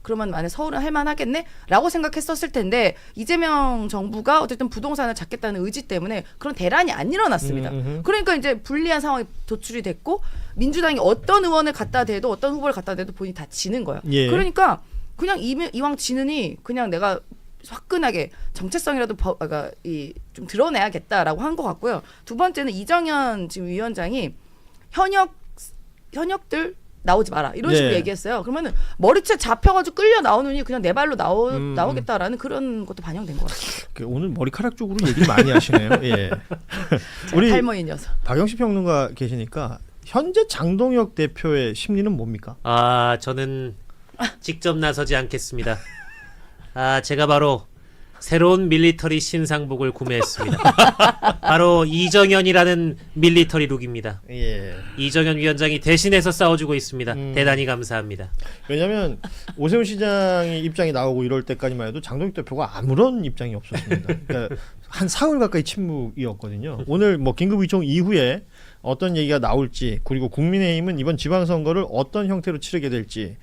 Speaker 13: 그러면 만약 서울은 할만하겠네라고 생각했었을 텐데, 이재명 정부가 어쨌든 부동산을 잡겠다는 의지 때문에 그런 대란이 안 일어났습니다. 그러니까 이제 불리한 상황이 도출이 됐고, 민주당이 어떤 의원을 갖다 대도 어떤 후보를 갖다 대도 본인이 다 지는 거예요. 그러니까 그냥 이왕 지느니 그냥 내가 화끈하게 정체성이라도 좀 드러내야겠다라고 한 것 같고요. 두 번째는 이정현 지금 위원장이 현역들 나오지 마라 이런 식으로 얘기했어요. 그러면은 머리채 잡혀가지고 끌려 나오느니 그냥 내 발로 나오겠다라는 그런 것도 반영된 것 같아요.
Speaker 12: 오늘 머리카락 쪽으로 얘기를 많이 하시네요. 예. 우리
Speaker 13: 탈모인 녀석.
Speaker 12: 박영식 평론가 계시니까 현재 장동혁 대표의 심리는 뭡니까?
Speaker 14: 저는 직접 나서지 않겠습니다. 제가 바로 새로운 밀리터리 신상복을 구매했습니다. 바로 이정현이라는 밀리터리 룩입니다. 이정현 위원장이 대신해서 싸워주고 있습니다. 대단히 감사합니다.
Speaker 12: 왜냐하면 오세훈 시장의 입장이 나오고 이럴 때까지만 해도 장동혁 대표가 아무런 입장이 없었습니다. 그러니까 한 사흘 가까이 침묵이었거든요. 오늘 뭐 긴급의총 이후에 어떤 얘기가 나올지, 그리고 국민의힘은 이번 지방선거를 어떤 형태로 치르게 될지.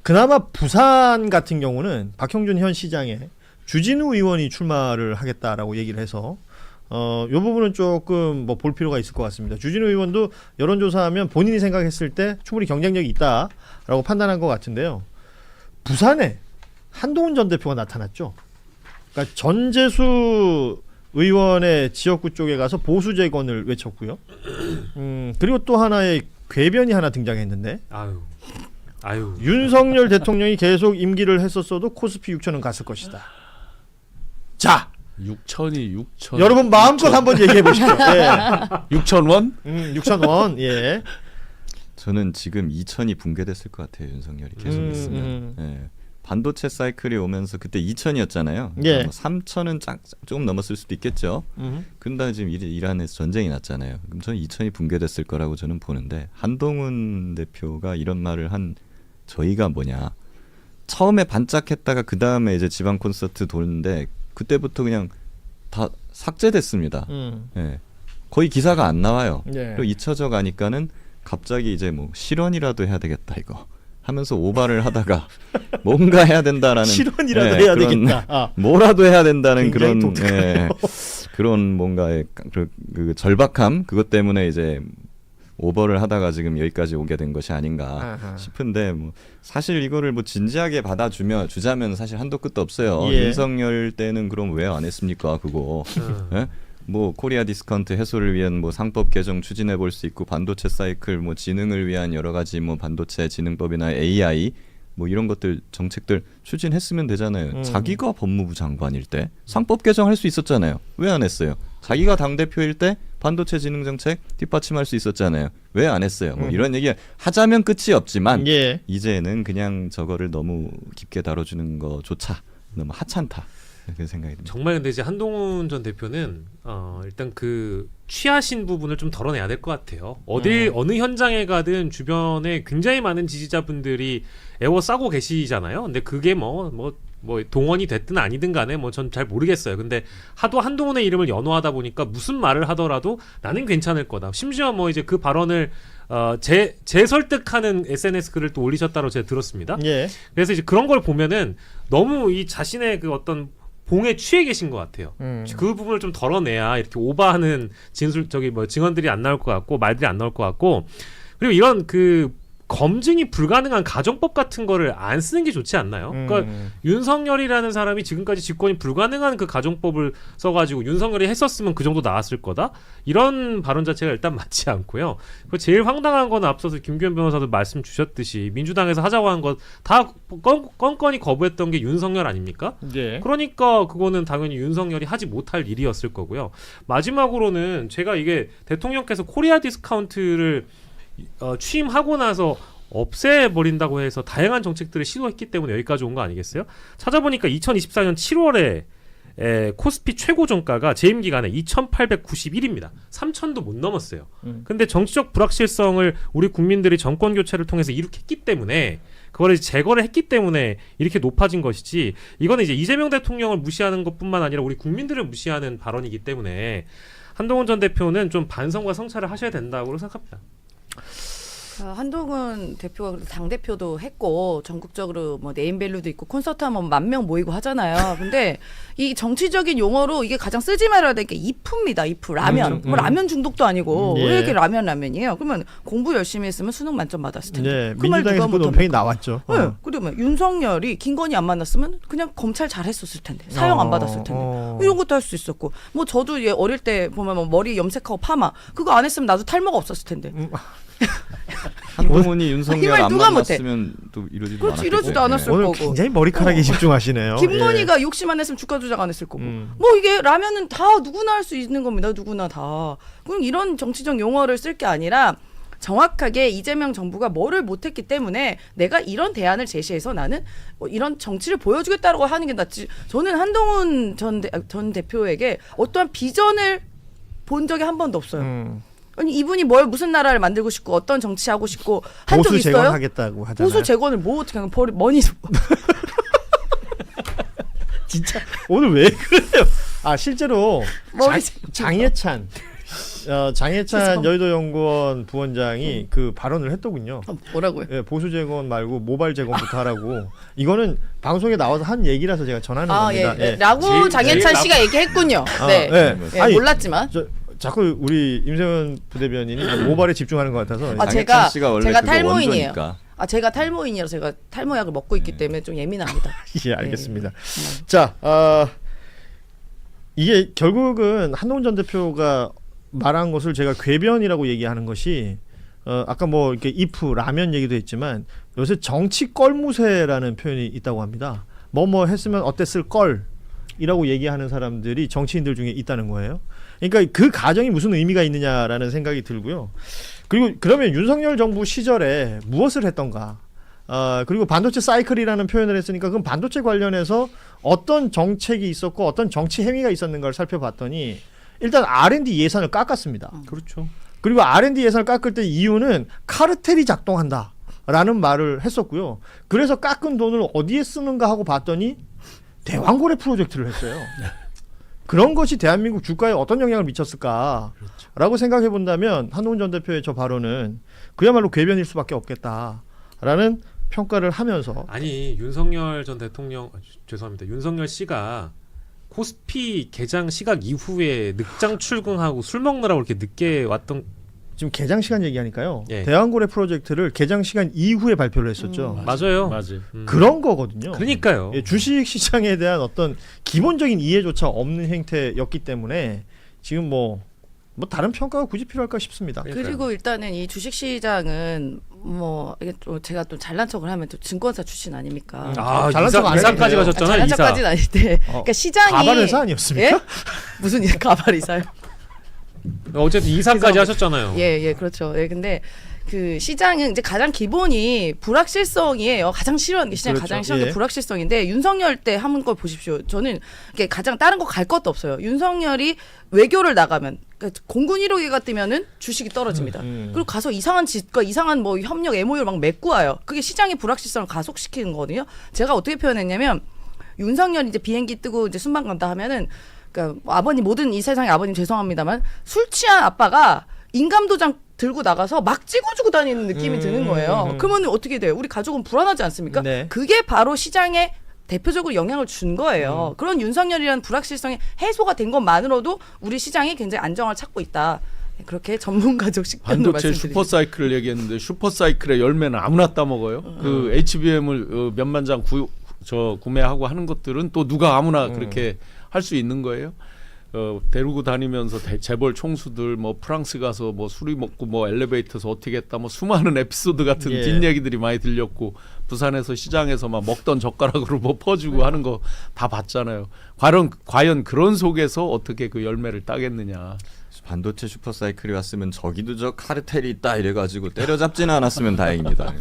Speaker 12: 그나마 부산 같은 경우는 박형준 현 시장의 주진우 의원이 출마를 하겠다라고 얘기를 해서 이 부분은 조금 뭐 볼 필요가 있을 것 같습니다. 주진우 의원도 여론조사하면 본인이 생각했을 때 충분히 경쟁력이 있다라고 판단한 것 같은데요. 부산에 한동훈 전 대표가 나타났죠. 그러니까 전재수 의원의 지역구 쪽에 가서 보수 재건을 외쳤고요. 그리고 또 하나의 궤변이 하나 등장했는데.
Speaker 14: 아유.
Speaker 12: 윤석열 대통령이 계속 임기를 했었어도 코스피 6천은 갔을 것이다. 자,
Speaker 15: 6천이 6천.
Speaker 12: 여러분 마음껏 한번 얘기해 보시죠. 예.
Speaker 15: 6,000원?
Speaker 12: 6,000원. 예.
Speaker 16: 저는 지금 2천이 붕괴됐을 것 같아요. 윤석열이 계속 있으면. 예. 반도체 사이클이 오면서 그때 2천이었잖아요.
Speaker 12: 예.
Speaker 16: 뭐 3천은 조금 넘었을 수도 있겠죠. 근데 지금 이란에서 전쟁이 났잖아요. 그럼 저는 2천이 붕괴됐을 거라고 저는 보는데 한동훈 대표가 이런 말을 한 저희가 뭐냐. 처음에 반짝했다가 그 다음에 이제 지방 콘서트 도는데 그때부터 그냥 다 삭제됐습니다. 예. 거의 기사가 안 나와요.
Speaker 12: 예.
Speaker 16: 그리고 잊혀져 가니까는 갑자기 이제 뭐 실언이라도 해야 되겠다 이거 하면서 오바를 하다가 뭔가 해야 된다라는
Speaker 12: 실언이라도 해야 되겠다.
Speaker 16: 뭐라도 해야 된다는
Speaker 12: 굉장히
Speaker 16: 그런
Speaker 12: 독특해요.
Speaker 16: 그런 뭔가의 그 절박함 그것 때문에 이제 오버를 하다가 지금 여기까지 오게 된 것이 아닌가 싶은데 뭐 사실 이거를 뭐 진지하게 주자면 사실 한도 끝도 없어요.
Speaker 12: 예.
Speaker 16: 윤석열 때는 그럼 왜 안 했습니까 그거? 예? 뭐 코리아 디스카운트 해소를 위한 뭐 상법 개정 추진해 볼 수 있고 반도체 사이클 뭐 지능을 위한 여러 가지 뭐 반도체 지능법이나 AI 뭐 이런 것들 정책들 추진했으면 되잖아요. 자기가 법무부 장관일 때 상법 개정할 수 있었잖아요. 왜 안 했어요? 자기가 당대표일 때 반도체 지능 정책 뒷받침할 수 있었잖아요. 왜 안 했어요? 뭐 이런 얘기 하자면 끝이 없지만
Speaker 12: 예.
Speaker 16: 이제는 그냥 저거를 너무 깊게 다뤄주는 거조차 너무 하찮다. 그런 생각이 듭니다.
Speaker 14: 정말 근데 이제 한동훈 전 대표는 일단 그 취하신 부분을 좀 덜어내야 될 것 같아요. 어느 현장에 가든 주변에 굉장히 많은 지지자분들이 애워싸고 계시잖아요. 근데 그게 뭐 동원이 됐든 아니든 간에 뭐 전 잘 모르겠어요. 근데 하도 한동훈의 이름을 연호하다 보니까 무슨 말을 하더라도 나는 괜찮을 거다. 심지어 뭐 이제 그 발언을 재설득하는 SNS 글을 또 올리셨다고 제가 들었습니다.
Speaker 12: 예.
Speaker 14: 그래서 이제 그런 걸 보면은 너무 이 자신의 그 어떤 봉에 취해 계신 것 같아요. 그 부분을 좀 덜어내야 이렇게 오버하는 증언들이 안 나올 것 같고 말들이 안 나올 것 같고 그리고 이런 그 검증이 불가능한 가정법 같은 거를 안 쓰는 게 좋지 않나요? 그러니까 윤석열이라는 사람이 지금까지 집권이 불가능한 그 가정법을 써가지고 윤석열이 했었으면 그 정도 나왔을 거다? 이런 발언 자체가 일단 맞지 않고요. 그 제일 황당한 건 앞서서 김규현 변호사도 말씀 주셨듯이 민주당에서 하자고 한 것 다 껌껌이 거부했던 게 윤석열 아닙니까?
Speaker 12: 예.
Speaker 14: 그러니까 그거는 당연히 윤석열이 하지 못할 일이었을 거고요. 마지막으로는 제가 이게 대통령께서 코리아 디스카운트를 취임하고 나서 없애버린다고 해서 다양한 정책들을 시도했기 때문에 여기까지 온 거 아니겠어요? 찾아보니까 2024년 7월에 코스피 최고 종가가 재임 기간에 2,891입니다. 3,000도 못 넘었어요. 근데 정치적 불확실성을 우리 국민들이 정권 교체를 통해서 일으켰기 때문에 그걸 이제 제거를 했기 때문에 이렇게 높아진 것이지 이거는 이제 이재명 대통령을 무시하는 것뿐만 아니라 우리 국민들을 무시하는 발언이기 때문에 한동훈 전 대표는 좀 반성과 성찰을 하셔야 된다고 생각합니다.
Speaker 13: 한동훈 대표가 당 대표도 했고 전국적으로 뭐 네임밸류도 있고 콘서트 하면 10,000명 모이고 하잖아요. 근데 이 정치적인 용어로 이게 가장 쓰지 말아야 될 게 이프입니다. 이프 라면. 뭐 라면 중독도 아니고
Speaker 12: 예.
Speaker 13: 왜 이렇게 라면이에요? 그러면 공부 열심히 했으면 수능 만점 받았을 텐데.
Speaker 12: 네,
Speaker 13: 그 말
Speaker 12: 민주당에서
Speaker 13: 누가
Speaker 12: 그 논평이 나왔죠.
Speaker 13: 네, 그러면 윤석열이 김건희 안 만났으면 그냥 검찰 잘했었을 텐데 사형 안 받았을 텐데 이런 것도 할 수 있었고 뭐 저도 얘 어릴 때 보면 뭐 머리 염색하고 파마 그거 안 했으면 나도 탈모가 없었을 텐데.
Speaker 16: 한동훈이 윤석열 안
Speaker 13: 누가
Speaker 16: 만났으면 또 이러지도
Speaker 13: 그렇지, 이러지도 않았을
Speaker 12: 오늘
Speaker 13: 거고.
Speaker 12: 굉장히 머리카락에 집중하시네요.
Speaker 13: 김건희가 욕심 안 했으면 주가 조작 안 했을 거고. 뭐 이게 라면은 다 누구나 할 수 있는 겁니다. 누구나 다. 그럼 이런 정치적 용어를 쓸 게 아니라 정확하게 이재명 정부가 뭐를 못했기 때문에 내가 이런 대안을 제시해서 나는 이런 정치를 보여주겠다라고 하는 게 낫지. 저는 한동훈 전 대표에게 어떠한 비전을 본 적이 한 번도 없어요. 아니 이분이 무슨 나라를 만들고 싶고 어떤 정치하고 싶고 한 적 있어요?
Speaker 12: 보수 재건하겠다고 하잖아요.
Speaker 13: 보수 재건을 뭐 어떻게 하면 머니
Speaker 12: 진짜 오늘 왜 그래요? 아 실제로 장예찬 여의도 연구원 부원장이 그 발언을 했더군요.
Speaker 13: 뭐라고요?
Speaker 12: 예, 보수 재건 말고 모발 재건부터 하라고. 이거는 방송에 나와서 한 얘기라서 제가 전하는 겁니다.
Speaker 13: 예. 라고 장예찬 씨가 얘기했군요. 네.
Speaker 12: 아니,
Speaker 13: 몰랐지만.
Speaker 12: 자꾸 우리 임세훈 부대변인이 모발에 집중하는 것 같아서.
Speaker 13: 제가 탈모인이에요. 제가 탈모인이라서 제가 탈모약을 먹고 있기 때문에 좀 예민합니다.
Speaker 12: 예, 알겠습니다. 자, 이게 결국은 한동훈 전 대표가 말한 것을 제가 궤변이라고 얘기하는 것이 아까 뭐 이렇게 이프 라면 얘기도 했지만 요새 정치 껄무새라는 표현이 있다고 합니다. 뭐뭐 했으면 어땠을 걸이라고 얘기하는 사람들이 정치인들 중에 있다는 거예요. 그러니까 그 가정이 무슨 의미가 있느냐라는 생각이 들고요. 그리고 그러면 윤석열 정부 시절에 무엇을 했던가? 그리고 반도체 사이클이라는 표현을 했으니까 그럼 반도체 관련해서 어떤 정책이 있었고 어떤 정치 행위가 있었는가를 살펴봤더니 일단 R&D 예산을 깎았습니다.
Speaker 9: 그렇죠.
Speaker 12: 그리고 R&D 예산을 깎을 때 이유는 카르텔이 작동한다라는 말을 했었고요. 그래서 깎은 돈을 어디에 쓰는가 하고 봤더니 대왕고래 프로젝트를 했어요. 그런 것이 대한민국 주가에 어떤 영향을 미쳤을까라고 생각해 본다면 한동훈 전 대표의 저 발언은 그야말로 궤변일 수밖에 없겠다라는 평가를 하면서
Speaker 14: 아니 윤석열 전 대통령 죄송합니다. 윤석열 씨가 코스피 개장 시각 이후에 늑장 출근하고 술 먹느라고 이렇게 늦게 왔던
Speaker 12: 지금 개장 시간 얘기하니까요.
Speaker 14: 예.
Speaker 12: 대왕고래 프로젝트를 개장 시간 이후에 발표를 했었죠.
Speaker 14: 맞아요.
Speaker 12: 그런 거거든요.
Speaker 14: 그러니까요.
Speaker 12: 예, 주식 시장에 대한 어떤 기본적인 이해조차 없는 행태였기 때문에 지금 뭐 다른 평가가 굳이 필요할까 싶습니다.
Speaker 13: 그리고 일단은 이 주식 시장은 뭐 이게 또 제가 또 잘난 척을 하면 또 증권사 출신 아닙니까?
Speaker 12: 잘난 척 안
Speaker 14: 이사까지 가셨잖아요.
Speaker 13: 잘난 척까지는 아닌데. 그러니까 시장이
Speaker 12: 가발회사 아니었습니까?
Speaker 13: 예? 무슨 가발이사요?
Speaker 14: 어쨌든 이사까지 하셨잖아요.
Speaker 13: 예, 그렇죠. 예, 근데 그 시장은 이제 가장 기본이 불확실성이에요. 가장 싫어하는 게 시장
Speaker 12: 그렇죠.
Speaker 13: 가장 싫어하는 게
Speaker 12: 예.
Speaker 13: 불확실성인데 윤석열 때 한 걸 보십시오. 저는 이게 가장 다른 거 갈 것도 없어요. 윤석열이 외교를 나가면 그러니까 공군 1호기가 뜨면은 주식이 떨어집니다. 그리고 가서 이상한 짓과 이상한 뭐 협력 MOU를 막 맺고 와요. 그게 시장의 불확실성을 가속시키는 거거든요. 제가 어떻게 표현했냐면 윤석열이 이제 비행기 뜨고 이제 순방 간다 하면은 그러니까 아버님 모든 이 세상의 아버님 죄송합니다만 술 취한 아빠가 인감도장 들고 나가서 막 찍어주고 다니는 느낌이 드는 거예요. 그러면 어떻게 돼요? 우리 가족은 불안하지 않습니까?
Speaker 12: 네.
Speaker 13: 그게 바로 시장에 대표적으로 영향을 준 거예요. 그런 윤석열이라는 불확실성이 해소가 된 것만으로도 우리 시장이 굉장히 안정을 찾고 있다. 그렇게 전문가적 식견으로
Speaker 15: 반도체
Speaker 13: 말씀드립니다.
Speaker 15: 슈퍼사이클을 얘기했는데 슈퍼사이클의 열매는 아무나 따먹어요. 그 HBM을 몇만 장 구매하고 하는 것들은 또 누가 아무나 그렇게 할 수 있는 거예요. 데리고 다니면서 재벌 총수들 뭐 프랑스 가서 뭐 술이 먹고 뭐 엘리베이터에서 어떻게 했다 뭐 수많은 에피소드 같은
Speaker 12: 예.
Speaker 15: 뒷얘기들이 많이 들렸고 부산에서 시장에서 막 먹던 젓가락으로 뭐 퍼주고 하는 거 다 봤잖아요. 과연 그런 속에서 어떻게 그 열매를 따겠느냐.
Speaker 16: 반도체 슈퍼사이클이 왔으면 저기도 저 카르텔이 있다 이래가지고 때려잡지는 않았으면 다행입니다.